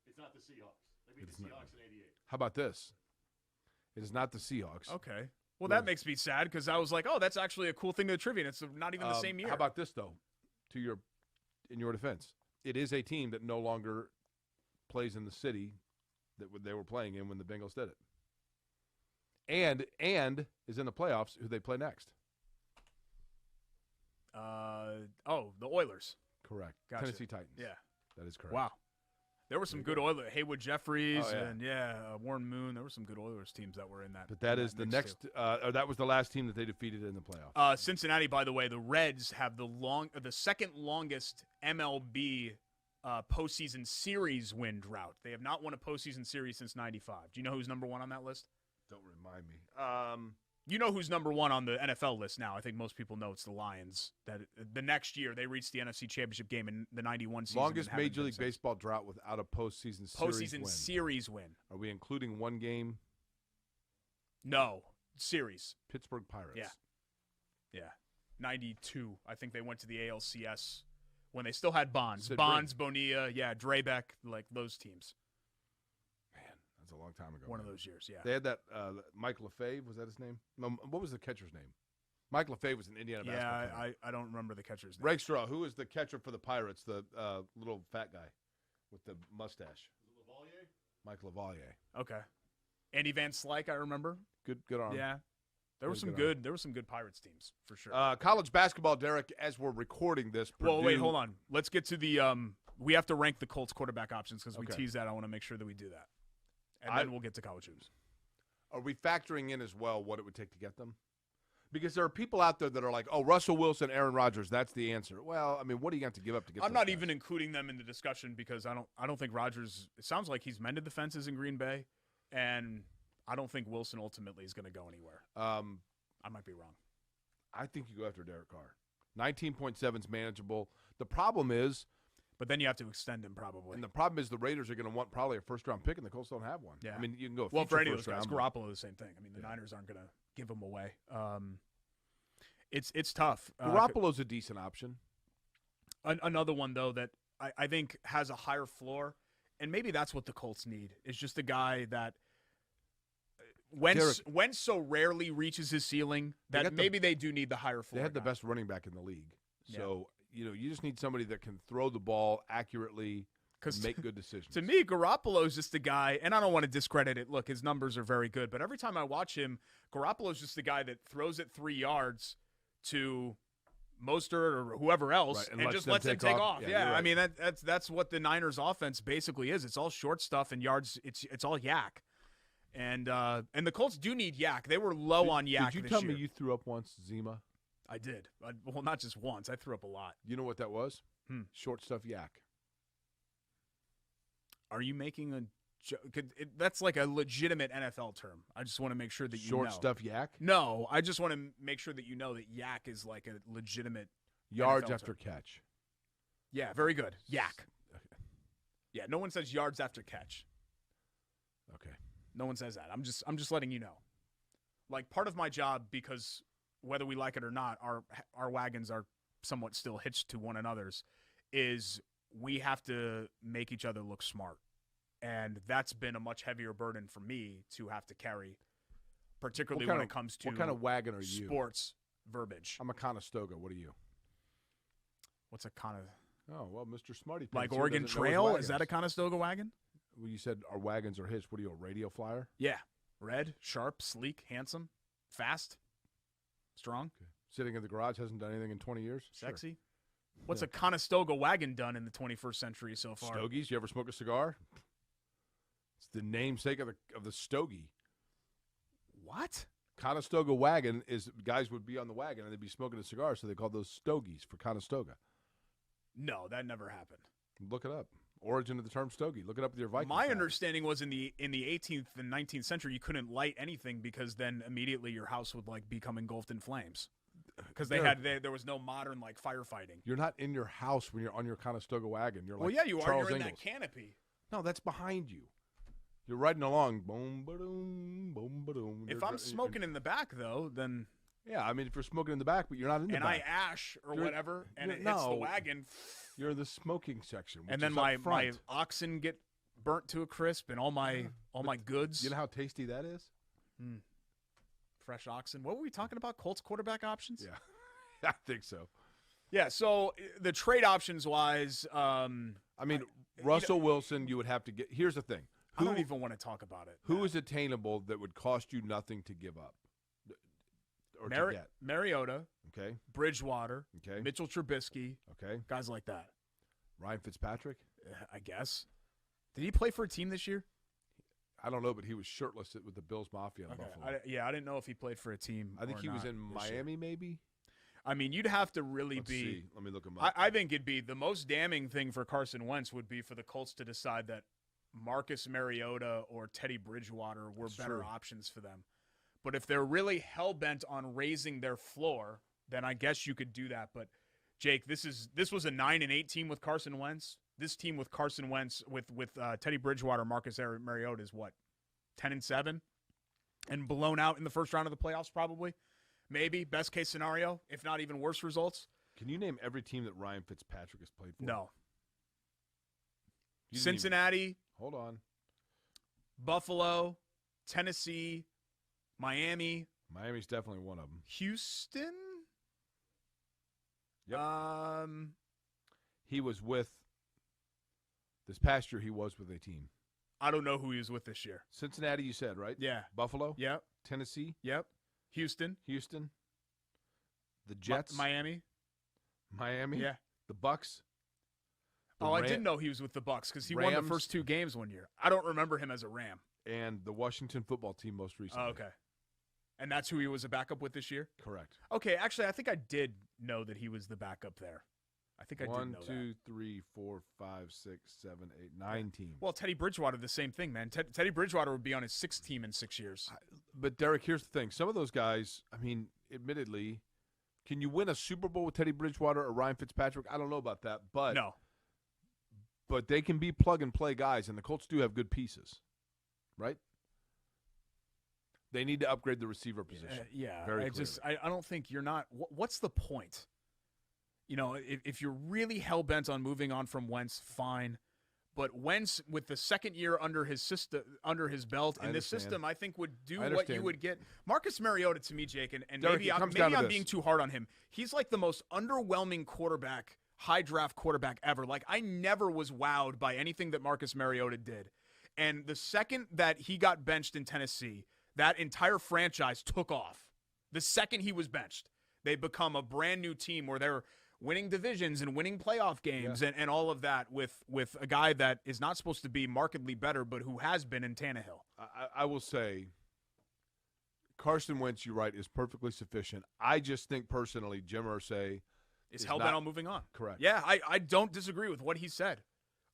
It's not the Seahawks. They beat the Seahawks in 88.
How about this? It is not the Seahawks.
Okay. Well, that makes me sad because I was like, oh, that's actually a cool thing to the trivia, and it's not even the same year.
How about this, though, in your defense? It is a team that no longer plays in the city that they were playing in when the Bengals did it. And is in the playoffs who they play next.
The Oilers.
Correct.
Gotcha.
Tennessee Titans.
Yeah.
That is correct.
Wow. There were some good Oilers. Haywood Jeffries and Warren Moon. There were some good Oilers teams that were in that.
But that is the next or that was the last team that they defeated in the playoffs.
Cincinnati, by the way, the Reds have the second longest MLB postseason series win drought. They have not won a postseason series since '95. Do you know who's number one on that list?
Don't remind me.
You know who's number one on the NFL list now. I think most people know it's the Lions. That the next year they reached the NFC Championship game in the '91 season.
Longest Major League Baseball drought without a postseason
series win.
Are we including one game?
No, series.
Pittsburgh Pirates.
Yeah. 92. I think they went to the ALCS when they still had Bonds.
Sid
Bonds, Bonilla, Drabek, like those teams.
Man, that's a long time ago.
One of those years, yeah.
They had that Mike LaFave, was that his name? What was the catcher's name? Mike LaFave was an Indiana basketball player.
I don't remember the catcher's name.
Rakestraw, who was the catcher for the Pirates, the little fat guy with the mustache?
Lavalier?
Mike Lavalier.
Okay. Andy Van Slyke, I remember.
Good arm.
Yeah. There were some good Pirates teams for sure.
College basketball, Derek, as we're recording this. Purdue,
well, wait, hold on. Let's get to the we have to rank the Colts quarterback options because we teased that. I want to make sure that we do that. And then we'll get to college hoops.
Are we factoring in as well what it would take to get them? Because there are people out there that are like, oh, Russell Wilson, Aaron Rodgers, that's the answer. Well, I mean, what do you have to give up to get
I'm
those
not
guys?
even including them in the discussion because I don't think Rodgers – it sounds like he's mended the fences in Green Bay, and I don't think Wilson ultimately is going to go anywhere. I might be wrong.
I think you go after Derek Carr. 19.7 is manageable. The problem is –
but then you have to extend him probably.
And the problem is the Raiders are going to want probably a first-round pick, and the Colts don't have one.
Yeah.
I mean, you can go
well for any of those guys.
round,
Garoppolo, the same thing. I mean, the Niners aren't going to give him away. It's tough.
Garoppolo's a decent option.
Another one, though, that I think has a higher floor, and maybe that's what the Colts need, is just a guy that Wentz so rarely reaches his ceiling that maybe they do need the higher floor.
They had the best running back in the league. So, you just need somebody that can throw the ball accurately and make good decisions.
To me, Garoppolo's just a guy, and I don't want to discredit it. Look, his numbers are very good, but every time I watch him, Garoppolo's just the guy that throws it 3 yards to Mostert or whoever else and just lets them take off. Yeah, right. I mean that's what the Niners offense basically is. It's all short stuff and yards. It's all yak. And the Colts do need yak. They were low on yak.
Did you tell me you threw up once, Zima?
I did. Well, not just once. I threw up a lot.
You know what that was? Short stuff yak.
Are you making a joke? That's like a legitimate NFL term. I just want to make sure that you know.
Short stuff yak?
No, I just want to make sure that you know that yak is like a legitimate
yards
NFL
after
term.
catch.
Yeah, very good. Yak.
Okay.
Yeah, no one says yards after catch.
Okay.
No one says that. I'm just letting you know. Like, part of my job, because whether we like it or not, our wagons are somewhat still hitched to one another's, is we have to make each other look smart. And that's been a much heavier burden for me to have to carry, particularly when it comes to
what kind of wagon are you?
Sports verbiage.
I'm a Conestoga. What are you?
What's a Conestoga?
Oh, well, Mr. Smarty Pants
like Oregon Trail? Is that a Conestoga wagon?
Well, you said our wagons are hitched. What are you, a radio flyer?
Yeah. Red, sharp, sleek, handsome. Fast, strong,
Sitting in the garage, hasn't done anything in 20 years.
sexy.
Sure.
What's a Conestoga wagon done in the 21st century so far?
Stogies. You ever smoke a cigar? It's the namesake of the stogie.
What?
Conestoga wagon is guys would be on the wagon and they'd be smoking a cigar, so they called those stogies for Conestoga.
No, that never happened.
Look it up. Origin of the term stogie. Look it up with your Viking.
My
facts.
understanding was in the 18th and 19th century, you couldn't light anything because then immediately your house would become engulfed in flames. Because there was no modern firefighting.
You're not in your house when you're on your Conestoga wagon. You're
Well, yeah, you
Charles
are. You're in
Ingalls.
that canopy.
No, that's behind you. You're riding along. Boom, ba-doom, boom, ba-doom.
If I'm smoking in the back, though, then
yeah, I mean, if you're smoking in the back, but you're not in the
and
back.
I ash or
You're-
whatever, and
you're-
it hits the
no.
wagon,
You're in the smoking section, which
and then
is up
my
front.
oxen get burnt to a crisp, and all my goods.
You know how tasty that is?
Fresh oxen. What were we talking about? Colts quarterback options?
Yeah, I think so.
Yeah. So the trade options wise,
I mean, Russell Wilson, you would have to get. Here's the thing:
I don't even want to talk about it.
who is attainable that would cost you nothing to give up or to get?
Mariota,
Okay,
Bridgewater,
okay,
Mitchell Trubisky,
okay.
guys like that.
Ryan Fitzpatrick.
I guess. Did he play for a team this year?
I don't know, but he was shirtless with the Bills Mafia in Buffalo.
I didn't know if he played for a team.
I think
or
he was
not
in
this year.
Miami, maybe.
I mean, you'd have to really
Let's
be.
see. Let me look him up.
I think it'd be the most damning thing for Carson Wentz would be for the Colts to decide that Marcus Mariota or Teddy Bridgewater were better options for them. But if they're really hell-bent on raising their floor, then I guess you could do that. But, Jake, this was a 9-8 team with Carson Wentz. This team with Carson Wentz, with Teddy Bridgewater, Marcus Mariota is what? 10-7? And blown out in the first round of the playoffs probably? Maybe. Best case scenario, if not even worse results.
Can you name every team that Ryan Fitzpatrick has played for?
No.
You didn't
Cincinnati,
Hold on.
Buffalo, Tennessee, Miami,
Miami's definitely one of them.
Houston.
Yep. He was with this past year. He was with a team.
I don't know who he was with this year.
Cincinnati, you said, right?
Yeah.
Buffalo.
Yep.
Tennessee.
Yep. Houston.
The Jets.
Miami.
Yeah. The Bucks.
I didn't know he was with the Bucks because he won the
Rams.
first 2 games one year. I don't remember him as a Ram.
And the Washington football team most recently.
Oh, okay. And that's who he was a backup with this year?
Correct.
Okay, actually, I think I did know that he was the backup there. I think I did know
1,
that.
2, 3, 4, 5, 6, 7, 8, 9 teams.
Well, Teddy Bridgewater, the same thing, man. Teddy Bridgewater would be on his 6th team in 6 years.
But, Derek, here's the thing. Some of those guys, I mean, admittedly, can you win a Super Bowl with Teddy Bridgewater or Ryan Fitzpatrick? I don't know about that. But
No.
But they can be plug-and-play guys, and the Colts do have good pieces, right? They need to upgrade the receiver position.
Yeah.
Very
I don't think you're not – what's the point? You know, if you're really hell-bent on moving on from Wentz, fine. But Wentz, with the second year under his belt in this system, I think would do what you would get. Marcus Mariota, to me, Jake, and
Derek,
maybe I'm being too hard on him. He's like the most underwhelming quarterback, high draft quarterback ever. Like, I never was wowed by anything that Marcus Mariota did. And the second that he got benched in Tennessee, that entire franchise took off. The second he was benched, they become a brand new team where they're winning divisions and winning playoff games and all of that with a guy that is not supposed to be markedly better, but who has been in Tannehill.
I will say Carson Wentz, you're right, is perfectly sufficient. I just think personally Jim Irsay
is hell-bent on moving on.
Correct.
Yeah, I don't disagree with what he said.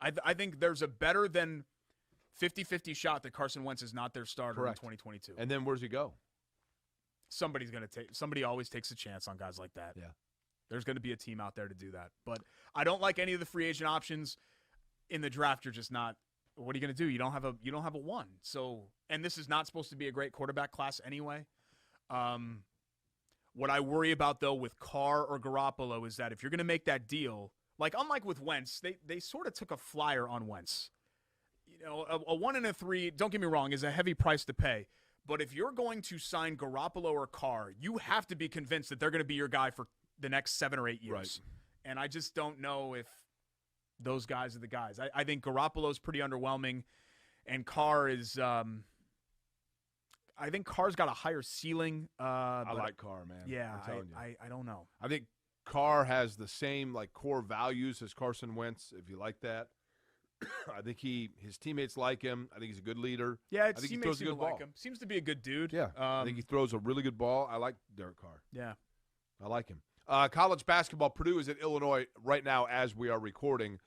I think there's a better than 50-50 shot that Carson Wentz is not their starter in 2022.
And then where's he go?
Somebody always takes a chance on guys like that.
Yeah.
There's going to be a team out there to do that. But I don't like any of the free agent options in the draft. You're just not. What are you going to do? You don't have a one. So, and this is not supposed to be a great quarterback class anyway. What I worry about though with Carr or Garoppolo is that if you're going to make that deal, like unlike with Wentz, they sort of took a flyer on Wentz. You know, a 1 and a 3. Don't get me wrong, is a heavy price to pay. But if you're going to sign Garoppolo or Carr, you have to be convinced that they're going to be your guy for the next 7 or 8 years.
Right.
And I just don't know if those guys are the guys. I think Garoppolo's pretty underwhelming, and Carr is I think Carr's got a higher ceiling.
I like Carr, man.
Yeah,
I'm telling you.
I don't know.
I think Carr has the same like core values as Carson Wentz, if you like that. I think his teammates like him. I think he's a good leader.
Yeah,
I think he throws a good ball.
like him. Seems to be a good dude.
Yeah, I think he throws a really good ball. I like Derek Carr.
Yeah.
I like him. College basketball, Purdue is at Illinois right now as we are recording.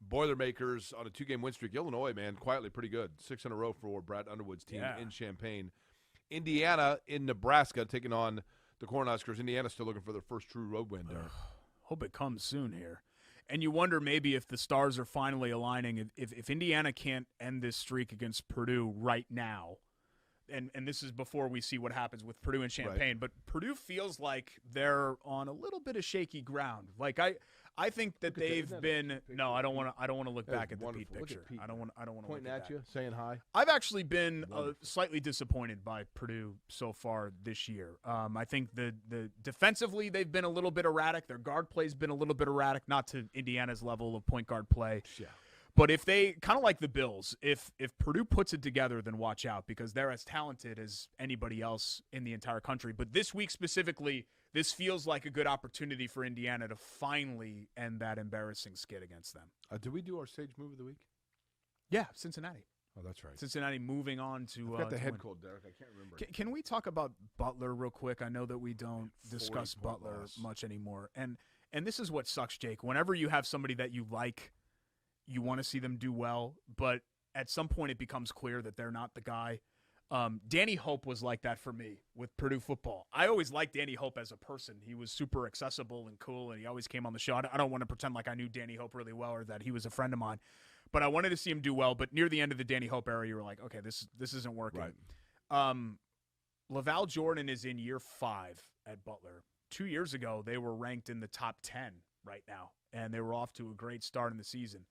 Boilermakers on a 2-game win streak. Illinois, man, quietly pretty good. 6 in a row for Brad Underwood's team in Champaign. Indiana in Nebraska taking on the Cornhuskers. Indiana still looking for their first true road win there.
Hope it comes soon here. And you wonder maybe if the stars are finally aligning, if Indiana can't end this streak against Purdue right now, and this is before we see what happens with Purdue and Champaign, but Purdue feels like they're on a little bit of shaky ground. Like I think that they've been. No, I don't want to look back at the Pete picture. I don't want to
pointing
look
at you, saying hi.
I've actually been slightly disappointed by Purdue so far this year. I think the defensively they've been a little bit erratic. Their guard play's been a little bit erratic, not to Indiana's level of point guard play.
Yeah.
But if they kind of like the Bills, if Purdue puts it together, then watch out because they're as talented as anybody else in the entire country. But this week specifically, this feels like a good opportunity for Indiana to finally end that embarrassing skid against them.
Did we do our Sage move of the week?
Yeah, Cincinnati.
Oh, that's right.
Cincinnati moving on to.
I've got the head cold, Derek. I can't remember.
Can we talk about Butler real quick? I know that we don't discuss Butler much anymore, and this is what sucks, Jake. Whenever you have somebody that you like, you want to see them do well, but at some point it becomes clear that they're not the guy. Danny Hope was like that for me with Purdue football. I always liked Danny Hope as a person. He was super accessible and cool, and he always came on the show. I don't want to pretend like I knew Danny Hope really well or that he was a friend of mine, but I wanted to see him do well. But near the end of the Danny Hope era, you were like, okay, this isn't working.
Right.
LaVall Jordan is in year 5 at Butler. 2 years ago, they were ranked in the top 10 right now, and they were off to a great start in the season.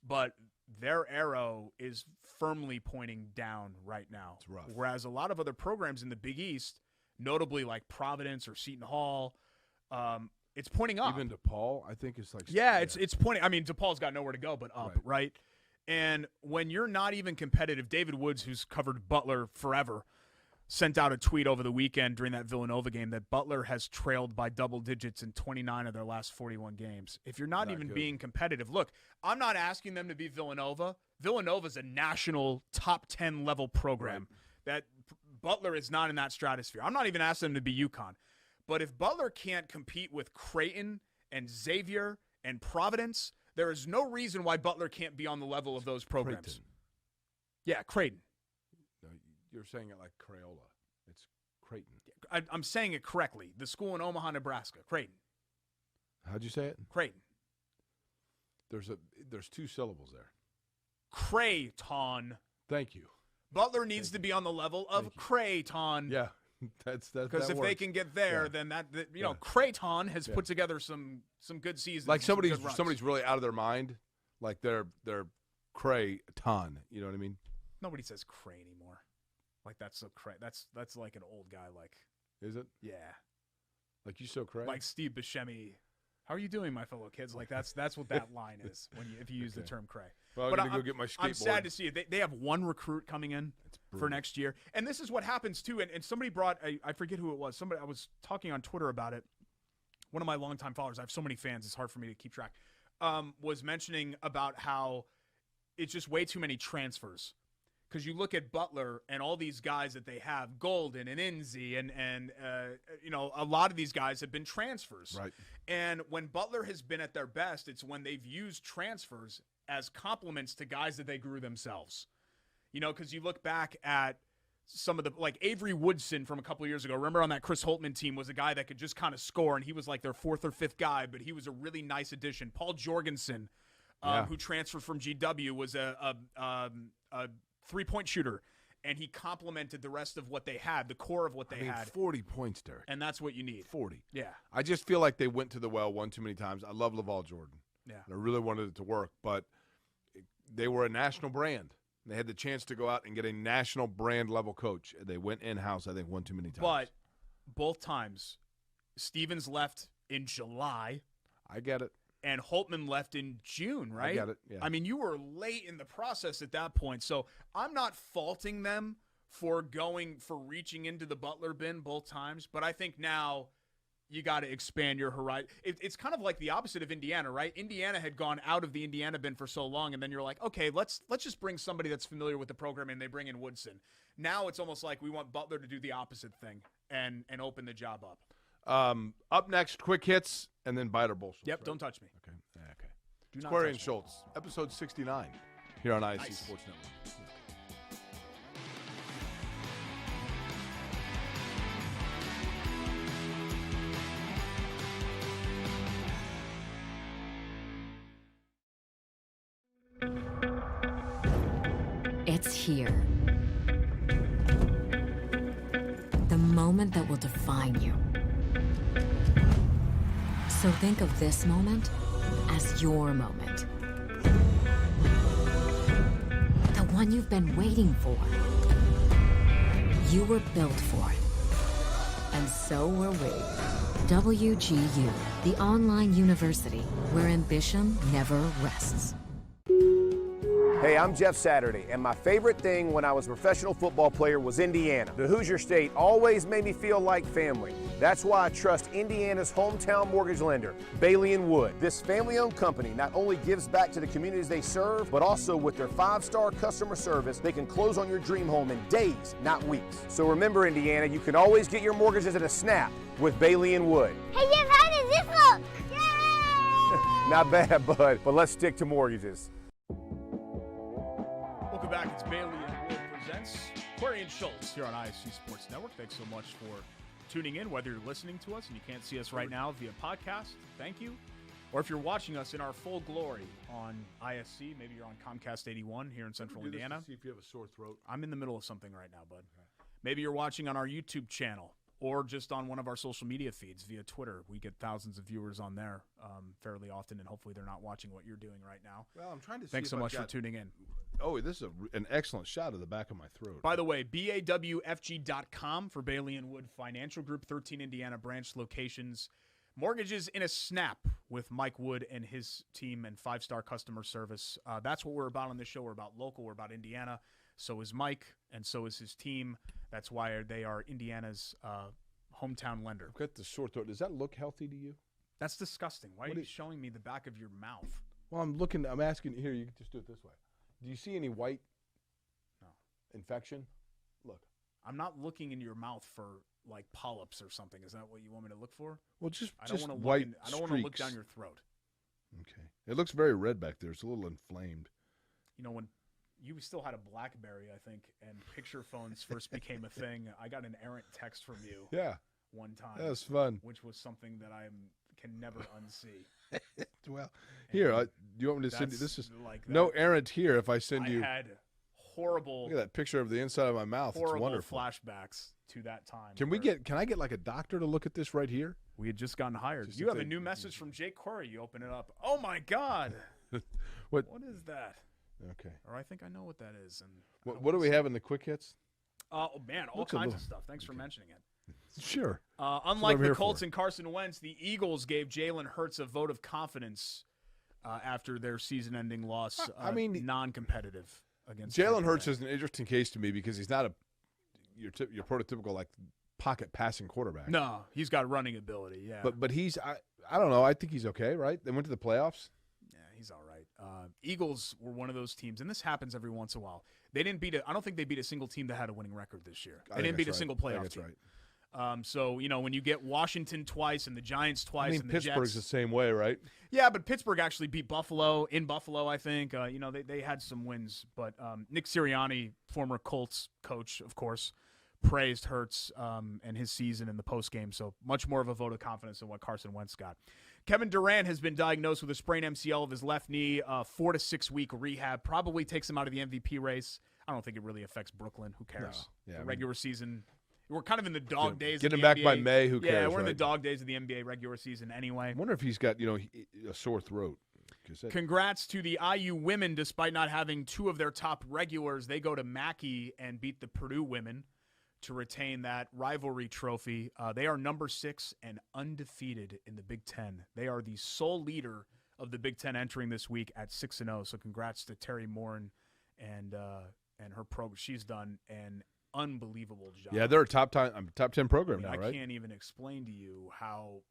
But their arrow is firmly pointing down right now.
It's rough.
Whereas a lot of other programs in the Big East, notably like Providence or Seton Hall, it's pointing up.
Even DePaul, I think, is like...
Yeah, it's pointing... I mean, DePaul's got nowhere to go but up, right? And when you're not even competitive, David Woods, who's covered Butler forever, sent out a tweet over the weekend during that Villanova game that Butler has trailed by double digits in 29 of their last 41 games. If you're not even being competitive, look, I'm not asking them to be Villanova. Villanova's a national top 10 level program. That Butler is not in that stratosphere. I'm not even asking them to be UConn. But if Butler can't compete with Creighton and Xavier and Providence, there is no reason why Butler can't be on the level of those programs.
Creighton.
Yeah, Creighton.
No, you're saying it like Crayola. It's Creighton.
I'm saying it correctly. The school in Omaha, Nebraska. Creighton.
How'd you say it?
Creighton.
There's 2 syllables there.
Creighton.
Thank you.
Butler needs to be on the level of Creighton.
Yeah, that's
because if they can get there, then that Creighton has put together some good seasons.
Like somebody's really out of their mind, like they're Creighton. You know what I mean?
Nobody says Cray anymore. Like that's so Cray. That's like an old guy. Like,
is it?
Yeah.
Like you so Cray.
Like Steve Buscemi. How are you doing, my fellow kids? Like that's what that line is if you use the term Cray.
Well, I'm gonna go get my skateboard.
I'm sad to see it. They have one recruit coming in for next year, and this is what happens too. And somebody brought I forget who it was. I was talking on Twitter about it. One of my longtime followers. I have so many fans. It's hard for me to keep track. Was mentioning about how it's just way too many transfers. Because you look at Butler and all these guys that they have, Golden and Enzi, and a lot of these guys have been transfers.
Right.
And when Butler has been at their best, it's when they've used transfers as complements to guys that they grew themselves. Because you look back at some of the, like Avery Woodson from a couple of years ago. Remember on that Chris Holtman team was a guy that could just kind of score, and he was like their 4th or 5th guy, but he was a really nice addition. Paul Jorgensen, who transferred from GW, was a 3-point shooter, and he complemented the rest of what they had, the core of what they had.
40 points, Derek.
And that's what you need.
40.
Yeah.
I just feel like they went to the well one too many times. I love LaVall Jordan.
Yeah.
And I really wanted it to work, but they were a national brand. They had the chance to go out and get a national brand level coach. They went in-house, I think, one too many times.
But both times, Stevens left in July.
I get it.
And Holtman left in June, right?
I get it, yeah.
I mean, you were late in the process at that point, so I'm not faulting them for reaching into the Butler bin both times. But I think now you got to expand your horizon. It's kind of like the opposite of Indiana, right? Indiana had gone out of the Indiana bin for so long, and then you're like, okay, let's just bring somebody that's familiar with the program, and they bring in Woodson. Now it's almost like we want Butler to do the opposite thing and open the job up.
Up next, quick hits, and then bite or bullshit.
Yep,
right?
Don't touch me.
Okay. Yeah, okay.
Do not
Square
touch
and
me.
Schultz, episode 69, here on ISC
Nice.
Sports Network.
It's here. The moment that will define you. So think of this moment as your moment. The one you've been waiting for. You were built for it. And so were we. WGU, the online university where ambition never rests.
Hey, I'm Jeff Saturday, and my favorite thing when I was a professional football player was Indiana. The Hoosier State always made me feel like family. That's why I trust Indiana's hometown mortgage lender, Bailey & Wood. This family-owned company not only gives back to the communities they serve, but also with their 5-star customer service, they can close on your dream home in days, not weeks. So remember, Indiana, you can always get your mortgages in a snap with Bailey & Wood.
Hey, Jeff, how does this look? Yay!
Not bad, bud, but let's stick to mortgages.
Welcome back. It's Bailey and Wood presents Query and Schultz here on ISC Sports Network. Thanks so much for tuning in, whether you're listening to us and you can't see us right now via podcast, thank you. Or if you're watching us in our full glory on ISC, maybe you're on Comcast 81 here in Central Indiana.
See if you have a sore throat.
I'm in the middle of something right now, bud. Maybe you're watching on our YouTube channel or just on one of our social media feeds via Twitter. We get thousands of viewers on there fairly often, and hopefully they're not watching what you're doing right now.
Well, I'm trying to see.
Thanks so much for tuning in.
Oh, this is an excellent shot of the back of my throat.
By the way, BAWFG.com for Bailey and Wood Financial Group, 13 Indiana branch locations. Mortgages in a snap with Mike Wood and his team and 5-star customer service. That's what we're about on this show. We're about local. We're about Indiana. So is Mike, and so is his team. That's why they are Indiana's hometown lender.
I've got the sore throat. Does that look healthy to you?
That's disgusting. Why are you showing me the back of your mouth?
Well, I'm asking. Here, you can just do it this way. Do you see any white infection? Look.
I'm not looking in your mouth for like polyps or something. Is that what you want me to look for?
Well, just
I don't want to
white
I don't want to look down your throat.
Okay. It looks very red back there. It's a little inflamed.
You know, when you still had a BlackBerry, I think, and picture phones first became a thing, I got an errant text from you.
Yeah.
One time.
That was fun.
Which was something that I can never unsee.
Well, here, do you want me to send you? This is
like
no errant here. If I send you,
I had horrible.
Look at that picture of the inside of my mouth. It's
horrible
wonderful.
flashbacks to that time.
Can I get like a doctor to look at this right here?
We had just gotten hired. You have a new message from Jake Corey. You open it up. Oh my God.
What
is that?
Okay.
Or I think I know what that is. And
what do we have in the quick hits?
Oh man, all kinds of stuff. Thanks for mentioning it.
Sure.
Unlike the Colts and Carson Wentz, the Eagles gave Jalen Hurts a vote of confidence after their season-ending loss. Non-competitive against
Jalen Hurts is an interesting case to me because he's not your prototypical like pocket passing quarterback.
No, he's got running ability. Yeah,
but he's I don't know. I think he's okay. Right? They went to the playoffs.
Yeah, he's all right. Eagles were one of those teams, and this happens every once in a while. They didn't beat I don't think they beat a single team that had a winning record this year. They didn't beat a single playoff team.
Right.
So, when you get Washington twice and the Giants twice and the
Pittsburgh's
Jets,
the same way, right?
Yeah, but Pittsburgh actually beat Buffalo in Buffalo, I think. They had some wins. But Nick Sirianni, former Colts coach, of course, praised Hurts and his season in the postgame. So much more of a vote of confidence than what Carson Wentz got. Kevin Durant has been diagnosed with a sprained MCL of his left knee, 4 to 6 week rehab. Probably takes him out of the MVP race. I don't think it really affects Brooklyn. Who cares? No. Yeah, regular season. We're kind of in the dog days of the NBA.
Get him back by May, who cares?
Yeah, we're in the dog days of the NBA regular season anyway.
I wonder if he's got, a sore throat.
Congrats to the IU women. Despite not having 2 of their top regulars, they go to Mackey and beat the Purdue women to retain that rivalry trophy. They are number 6 and undefeated in the Big Ten. They are the sole leader of the Big Ten entering this week at 6-0. So congrats to Terry Morin and her program. She's done an unbelievable job.
Yeah, they're a top 10 program now,
I
right?
can't even explain to you how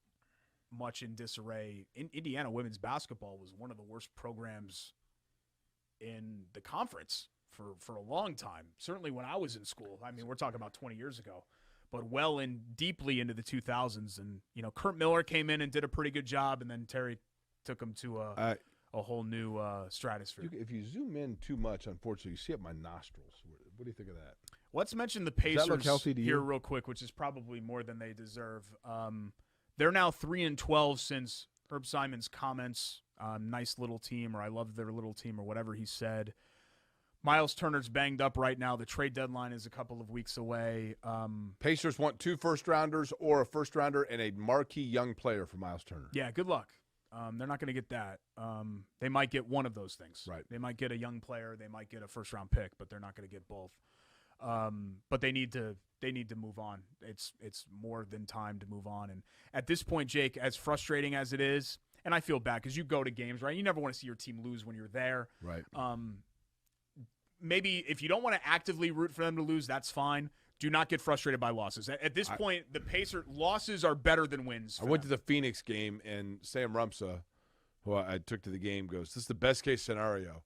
much in disarray. Indiana women's basketball was one of the worst programs in the conference for a long time. Certainly when I was in school. I mean, we're talking about 20 years ago, but deeply into the 2000s. And, Kurt Miller came in and did a pretty good job, and then Terry took him to a whole new stratosphere.
If you zoom in too much, unfortunately, you see up my nostrils. What do you think of that?
Let's mention the
Does that
Pacers
look healthy to you?
here real quick, which is probably more than they deserve. They're now 3-12 since Herb Simon's comments, nice little team, or I love their little team, or whatever he said. Miles Turner's banged up right now. The trade deadline is a couple of weeks away.
Pacers want 2 first-rounders or a first-rounder and a marquee young player for Miles Turner.
Yeah, good luck. They're not going to get that. They might get one of those things.
Right.
They might get a young player. They might get a first-round pick, but they're not going to get both. But they need to move on. It's more than time to move on. And at this point, Jake, as frustrating as it is, and I feel bad because you go to games, right? You never want to see your team lose when you're there.
Right.
Maybe if you don't want to actively root for them to lose, that's fine. Do not get frustrated by losses. At this point, the Pacers losses are better than wins.
I went to the Phoenix game, and Sam Rumsa, who I took to the game, goes, "This is the best case scenario.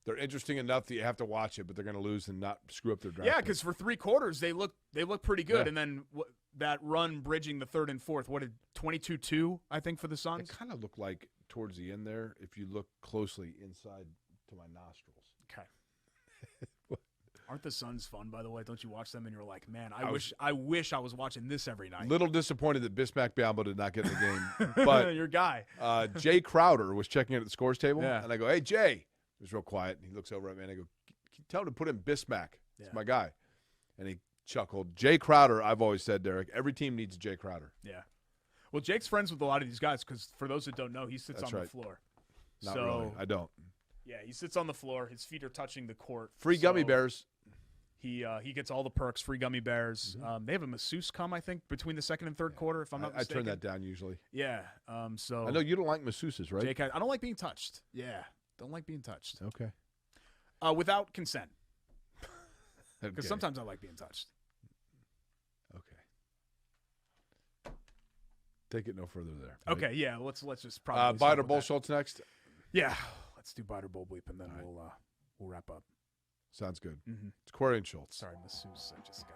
They're interesting enough that you have to watch it, but they're going to lose and not screw up their draft."
Yeah, because for 3 quarters they look pretty good,
Yeah.
and then that run bridging the third and fourth. What did 22-2? I think for the Suns.
It kind of looked like towards the end there, if you look closely inside to my nostrils.
Okay. Aren't the Suns fun, by the way? Don't you watch them and you're like, man, I wish I was watching this every night.
Little disappointed that Bismack Biyombo did not get in the game. But
your guy.
Jay Crowder was checking in at the scores table,
Yeah.
and I go, "Hey, Jay." He was real quiet, and he looks over at me, and I go, "Can you tell him to put in Bismack? It's my guy." And he chuckled. Jay Crowder, I've always said, Derek, every team needs a Jay Crowder.
Yeah. Well, Jake's friends with a lot of these guys because for those that don't know, he sits
That's
on
right.
the floor.
Not really. I don't.
Yeah, he sits on the floor. His feet are touching the court.
Free gummy bears.
He gets all the perks, free gummy bears.
Mm-hmm.
They have a masseuse come, I think, between the second and third quarter, if I'm not
I
mistaken.
turn that down usually.
Yeah. So
I know you don't like masseuses, right?
Jake, I don't like being touched. Yeah, don't like being touched.
Okay.
Without consent. Because
Okay.
sometimes I like being touched.
Okay. Take it no further there. right?
Okay, yeah. Let's just probably.
Bite or
stop with that.
Schultz next?
Yeah, let's do bite or bull bleep, and then we'll wrap up.
Sounds good.
Mm-hmm.
It's Corey and Schultz.
Sorry, masseuse. I just got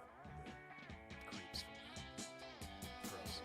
the creeps. Gross.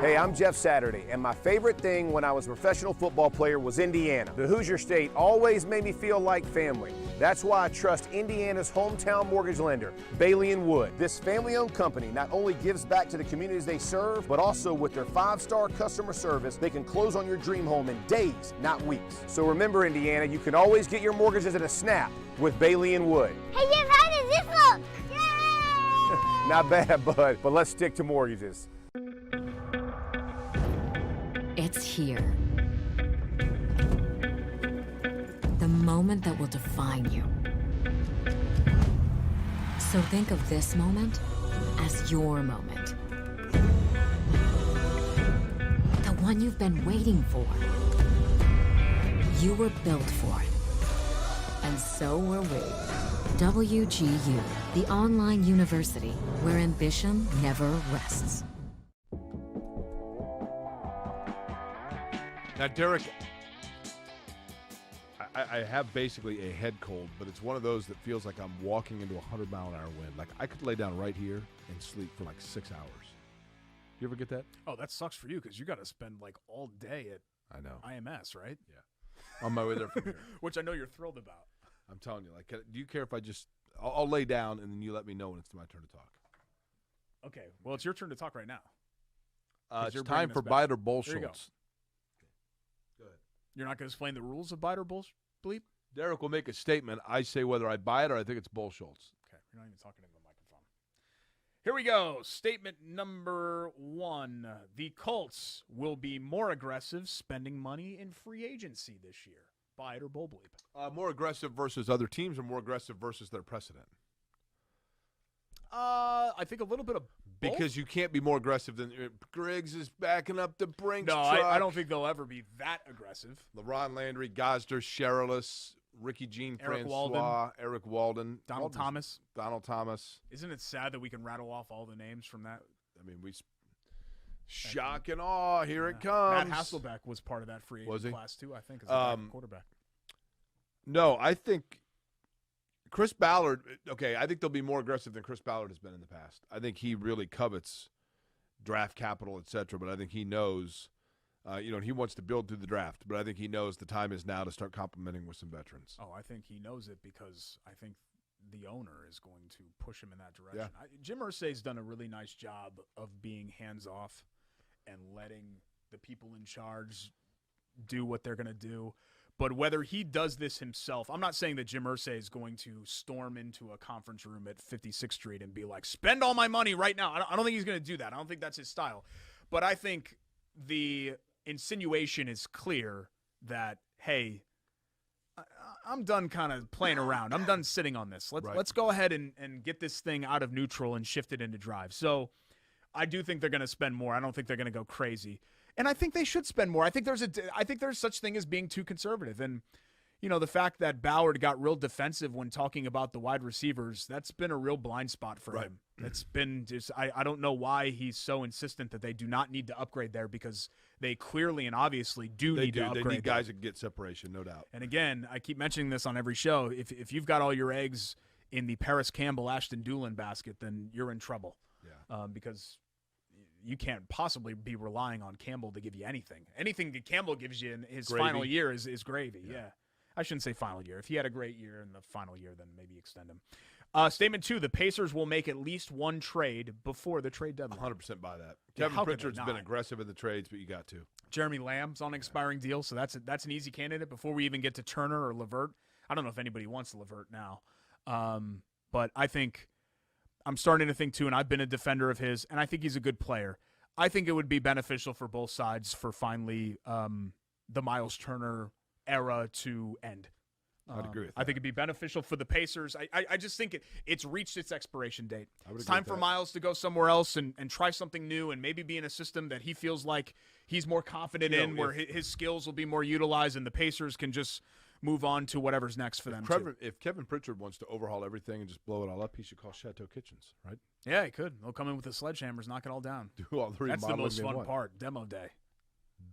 Hey, I'm Jeff Saturday, and my favorite thing when I was a professional football player was Indiana. The Hoosier State always made me feel like family. That's why I trust Indiana's hometown mortgage lender, Bailey & Wood. This family-owned company not only gives back to the communities they serve, but also with their 5-star customer service, they can close on your dream home in days, not weeks. So remember, Indiana, you can always get your mortgages at a snap with Bailey & Wood.
Hey, Jeff, how does this look? Yay!
Not bad, bud, but let's stick to mortgages.
It's here. The moment that will define you. So think of this moment as your moment. The one you've been waiting for. You were built for it. And so were we. WGU, the online university where ambition never rests.
Now, Derek, I have basically a head cold, but it's one of those that feels like I'm walking into a 100-mile-an-hour wind. Like I could lay down right here and sleep for like 6 hours. You ever get that?
Oh, that sucks for you because you got to spend like all day at
I know.
IMS, right?
Yeah. On my way there from here.
Which I know you're thrilled about.
I'm telling you, like, do you care if I just I'll lay down and then you let me know when it's my turn to talk?
Okay. Well, it's your turn to talk right now.
It's
you're
time
bringing
for
us back.
bite or bull
There you go.
Schultz. Go ahead.
You're not going to explain the rules of bite or bull bleep?
Derek will make a statement. I say whether I buy it or I think it's bull Schultz.
Okay. You're not even talking into the microphone. Here we go. Statement number 1. The Colts will be more aggressive spending money in free agency this year. Bite or bull bleep?
More aggressive versus other teams or more aggressive versus their precedent?
I think a little bit of
Because you can't be more aggressive than Griggs is backing up the Brinks
No,
truck.
I don't think they'll ever be that aggressive.
LeRon Landry, Gosder, Sherilis, Ricky Jean
Eric
Francois, Eric Walden.
Donald Thomas.
Donald Thomas.
Isn't it sad that we can rattle off all the names from that?
I mean, shock and awe. Here it comes.
Matt Hasselbeck was part of that free agent class too, I think, as a quarterback.
No, I think Chris Ballard, okay, I think they'll be more aggressive than Chris Ballard has been in the past. I think he really covets draft capital, et cetera, but I think he knows, he wants to build through the draft, but I think he knows the time is now to start complimenting with some veterans.
Oh, I think he knows it because I think the owner is going to push him in that direction.
Yeah.
Jim Irsay's done a really nice job of being hands-off and letting the people in charge do what they're going to do. But whether he does this himself, I'm not saying that Jim Irsay is going to storm into a conference room at 56th Street and be like, spend all my money right now. I don't think he's going to do that. I don't think that's his style. But I think the insinuation is clear that, hey, I'm done kind of playing around. I'm done sitting on this. Let's go ahead and get this thing out of neutral and shift it into drive. So I do think they're going to spend more. I don't think they're going to go crazy. And I think they should spend more. I think there's such thing as being too conservative. And, the fact that Ballard got real defensive when talking about the wide receivers, that's been a real blind spot for him. It's been just I don't know why he's so insistent that they do not need to upgrade there, because they clearly and obviously need to upgrade.
They need guys that can get separation, no doubt.
And again, I keep mentioning this on every show. If you've got all your eggs in the Paris Campbell, Ashton Doolin basket, then you're in trouble.
Yeah.
Because you can't possibly be relying on Campbell to give you anything. Anything that Campbell gives you in his final year is gravy. Yeah. I shouldn't say final year. If he had a great year in the final year, then maybe extend him. Statement 2, the Pacers will make at least one trade before the trade deadline.
100% buy that. Kevin Pritchard's been aggressive in the trades, but you got to.
Jeremy Lamb's on an expiring deal, so that's an easy candidate before we even get to Turner or LeVert. I don't know if anybody wants LeVert now. But I think I'm starting to think, too, and I've been a defender of his, and I think he's a good player. I think it would be beneficial for both sides for finally the Miles Turner era to end.
I'd agree with that.
I think it'd be beneficial for the Pacers. I just think it's reached its expiration date. It's time for Miles to go somewhere else and try something new and maybe be in a system that he feels like he's more confident in, where his skills will be more utilized and the Pacers can just move on to whatever's next for them.
If Kevin Pritchard wants to overhaul everything and just blow it all up, he should call Chateau Kitchens, right?
Yeah, he could. They'll come in with the sledgehammers, knock it all down.
Do all the remodeling.
That's the most fun part, demo day.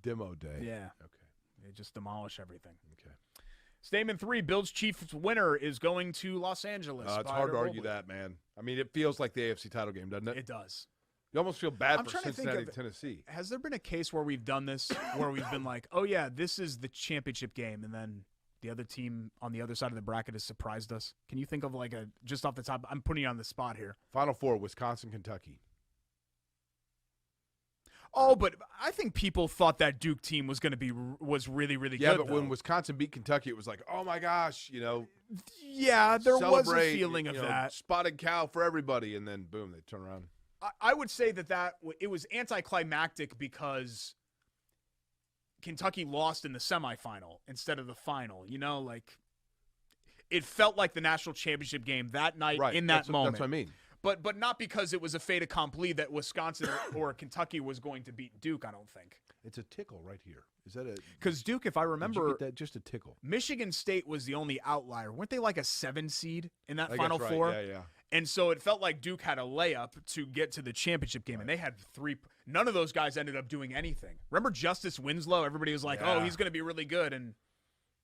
Demo day.
Yeah.
Okay.
They just demolish everything.
Okay.
Statement 3, Bills Chiefs winner is going to Los Angeles.
It's hard to argue that, man. I mean, it feels like the AFC title game, doesn't it?
It does.
You almost feel bad for Cincinnati, Tennessee.
Has there been a case where we've done this, where we've been like, oh, yeah, this is the championship game, and then the other team on the other side of the bracket has surprised us? Can you think of just off the top, I'm putting you on the spot here.
Final Four, Wisconsin, Kentucky.
Oh, but I think people thought that Duke team was really, really good.
Yeah, but when Wisconsin beat Kentucky, it was like, oh my gosh,
Yeah, there was a feeling of that.
Spotted cow for everybody, and then boom, they turn around.
I would say that it was anticlimactic because Kentucky lost in the semifinal instead of the final. It felt like the national championship game that night in that moment.
That's what I mean.
But not because it was a fait accompli that Wisconsin or Kentucky was going to beat Duke, I don't think.
It's a tickle right here. Is that
because Duke, if I remember,
did you get that, just a tickle.
Michigan State was the only outlier. Weren't they like a 7 seed in that Final Four?
Yeah.
And so it felt like Duke had a layup to get to the championship game, and they had 3. None of those guys ended up doing anything. Remember Justice Winslow? Everybody was like, "Oh, he's going to be really good," and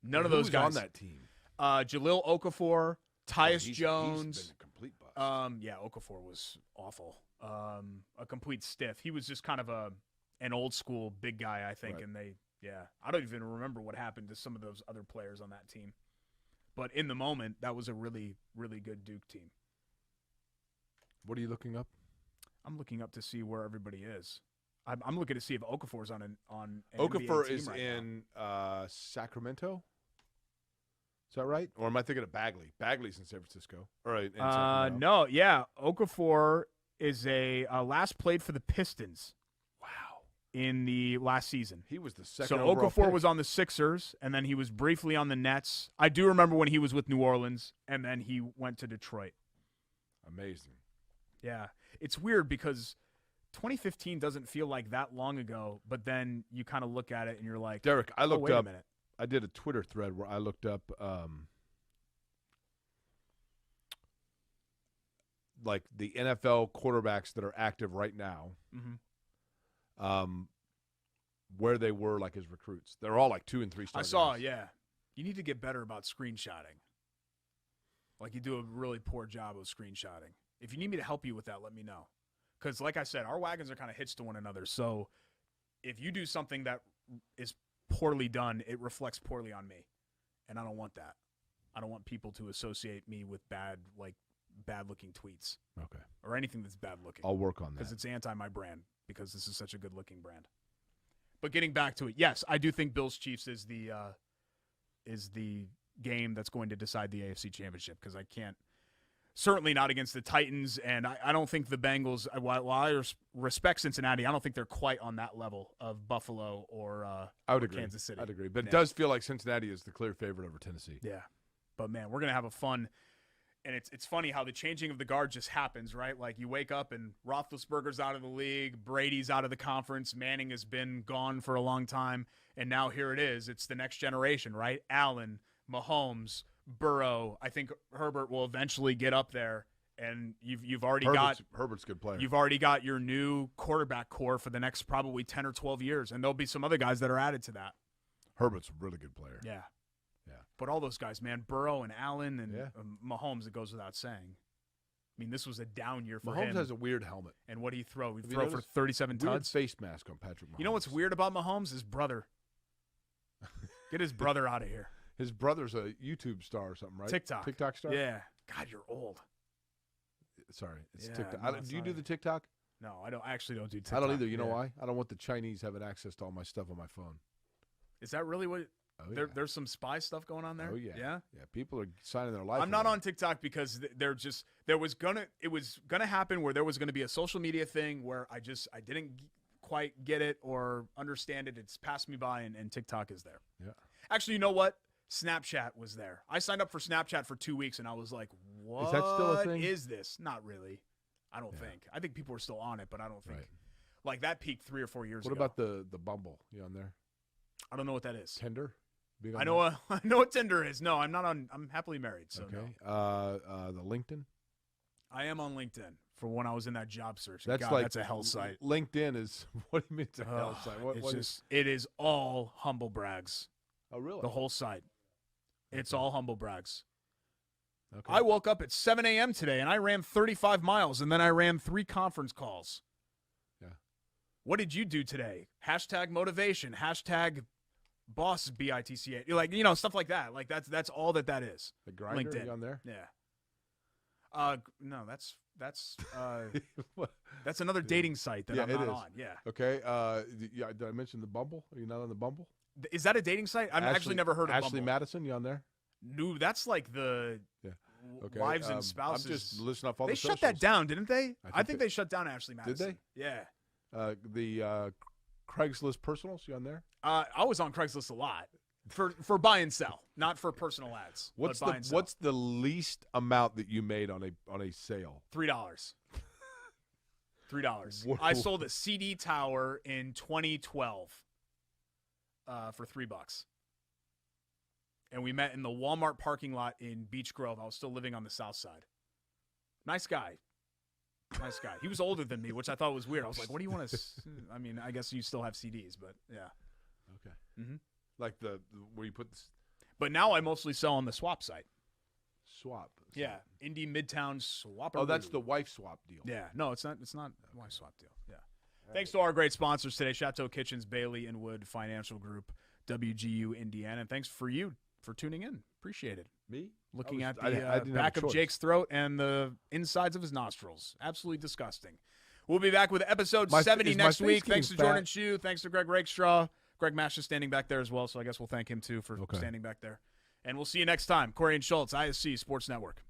none of those guys
on that team.
Jalil Okafor, Tyus Jones.
He's been a complete bust.
Okafor was awful. A complete stiff. He was just kind of an old school big guy, I think.
Right.
And I don't even remember what happened to some of those other players on that team. But in the moment, that was a really, really good Duke team.
What are you looking up?
I'm looking up to see where everybody is. I'm looking to see if Okafor's on an
Okafor
NBA team
is
right
in Sacramento. Is that right? Or am I thinking of Bagley? Bagley's in San Francisco. All right.
No, yeah. Okafor is last played for the Pistons.
Wow.
In the last season.
He was the second
So
overall
Okafor
pick.
was on the Sixers, and then he was briefly on the Nets. I do remember when he was with New Orleans, and then he went to Detroit.
Amazing.
Yeah. it's weird because 2015 doesn't feel like that long ago, but then you kind of look at it and you're like,
Derek, I looked
wait
up.
a minute.
I did a Twitter thread where I looked up like the NFL quarterbacks that are active right now, where they were like as recruits. They're all like 2 and 3 star.
I saw,
guys.
yeah. You need to get better about screenshotting. Like you do a really poor job of screenshotting. If you need me to help you with that, let me know. Because like I said, our wagons are kind of hitched to one another. So if you do something that is poorly done, it reflects poorly on me. And I don't want that. I don't want people to associate me with bad-looking tweets.
Okay.
Or anything that's bad-looking.
I'll work on that.
Because it's anti my brand, because this is such a good-looking brand. But getting back to it, yes, I do think Bills-Chiefs is the game that's going to decide the AFC Championship, because I can't – certainly not against the Titans, and I don't think the Bengals – while I respect Cincinnati, I don't think they're quite on that level of Buffalo or Kansas City.
I'd agree. But it does feel like Cincinnati is the clear favorite over Tennessee.
Yeah. But, man, we're going to have a fun – and it's funny how the changing of the guard just happens, right? Like you wake up and Roethlisberger's out of the league, Brady's out of the conference, Manning has been gone for a long time, and now here it is. It's the next generation, right? Allen, Mahomes, Burrow. I think Herbert will eventually get up there, and you've already
Herbert's a good player.
You've already got your new quarterback core for the next probably 10 or 12 years, and there'll be some other guys that are added to that.
Herbert's a really good player.
Yeah. But all those guys, man, Burrow and Allen and Mahomes, it goes without saying. I mean, this was a down year for him.
Mahomes has a weird helmet.
And what do you throw? He throw for 37
weird
tuds?
Face mask on Patrick Mahomes.
You know what's weird about Mahomes? His brother. Get his brother out of here.
His brother's a YouTube star or something, right? TikTok star?
Yeah. God, you're old.
Sorry. It's TikTok. Do you do the TikTok?
No, I actually don't do TikTok.
I don't either. You know why? I don't want the Chinese having access to all my stuff on my phone.
Is that really what...
Oh, yeah.
There's some spy stuff going on there.
Oh yeah,
yeah.
People are signing their life.
I'm not on TikTok because it was gonna happen where there was gonna be a social media thing where I didn't quite get it or understand it. It's passed me by, and TikTok is there.
Yeah.
Actually, you know what? Snapchat was there. I signed up for Snapchat for 2 weeks, and I was like, "What
is that still a thing?
Is this? Not really. I don't think. I think people are still on it, but I don't think like that peaked 3 or 4 years ago.
What about the Bumble? You on there?
I don't know what that is.
Tinder.
I know what Tinder is. No, I'm not on. I'm happily married. So
okay.
No.
The LinkedIn.
I am on LinkedIn for when I was in that job search.
That's
God, that's a hell site.
LinkedIn is what do you mean it's a hell site?
It is all humble brags.
Oh really?
The whole site. It's all humble brags.
Okay.
I woke up at 7 a.m. today and I ran 35 miles and then I ran 3 conference calls.
Yeah.
What did you do today? Hashtag motivation. Hashtag boss BITCA. Like, stuff like that. Like that's all that is.
The Grindr,
LinkedIn.
You on there?
Yeah. No, that's that's another dating site that I'm not on. Yeah.
Okay. Did I mention the Bumble? Are you not on the Bumble?
Is that a dating site? I've actually never heard of
Ashley
Bumble.
Madison, you on there?
No, that's like the wives and spouses.
I'm just listing off all
they
the
shut that down, didn't they?
I
think they shut down Ashley Madison.
Did they?
Yeah.
The Craigslist personals, you on there?
I was on Craigslist a lot for buy and sell, not for personal ads.
What's the least amount that you made on a sale?
$3. $3. I sold a CD tower in 2012 for $3. And we met in the Walmart parking lot in Beach Grove. I was still living on the south side. Nice guy. He was older than me, which I thought was weird. I was like, what do you want to I mean, I guess you still have CDs, but yeah.
Okay.
Mm-hmm.
Like where you put this.
But now I mostly sell on the swap site.
Swap.
Yeah. Indy Midtown Swap.
Oh, that's the wife swap deal.
Yeah. No, it's not wife swap deal. Yeah. Thanks to our great sponsors today, Chateau Kitchens, Bailey and Wood Financial Group, WGU Indiana. And thanks for you for tuning in. Appreciate it.
Me?
Looking at the back of Jake's throat and the insides of his nostrils. Absolutely disgusting. We'll be back with episode 70 next week. Thanks to Jordan Shue. Thanks to Greg Rakestraw. Greg Mash is standing back there as well, so I guess we'll thank him too for standing back there. And we'll see you next time. Corey and Schultz, ISC Sports Network.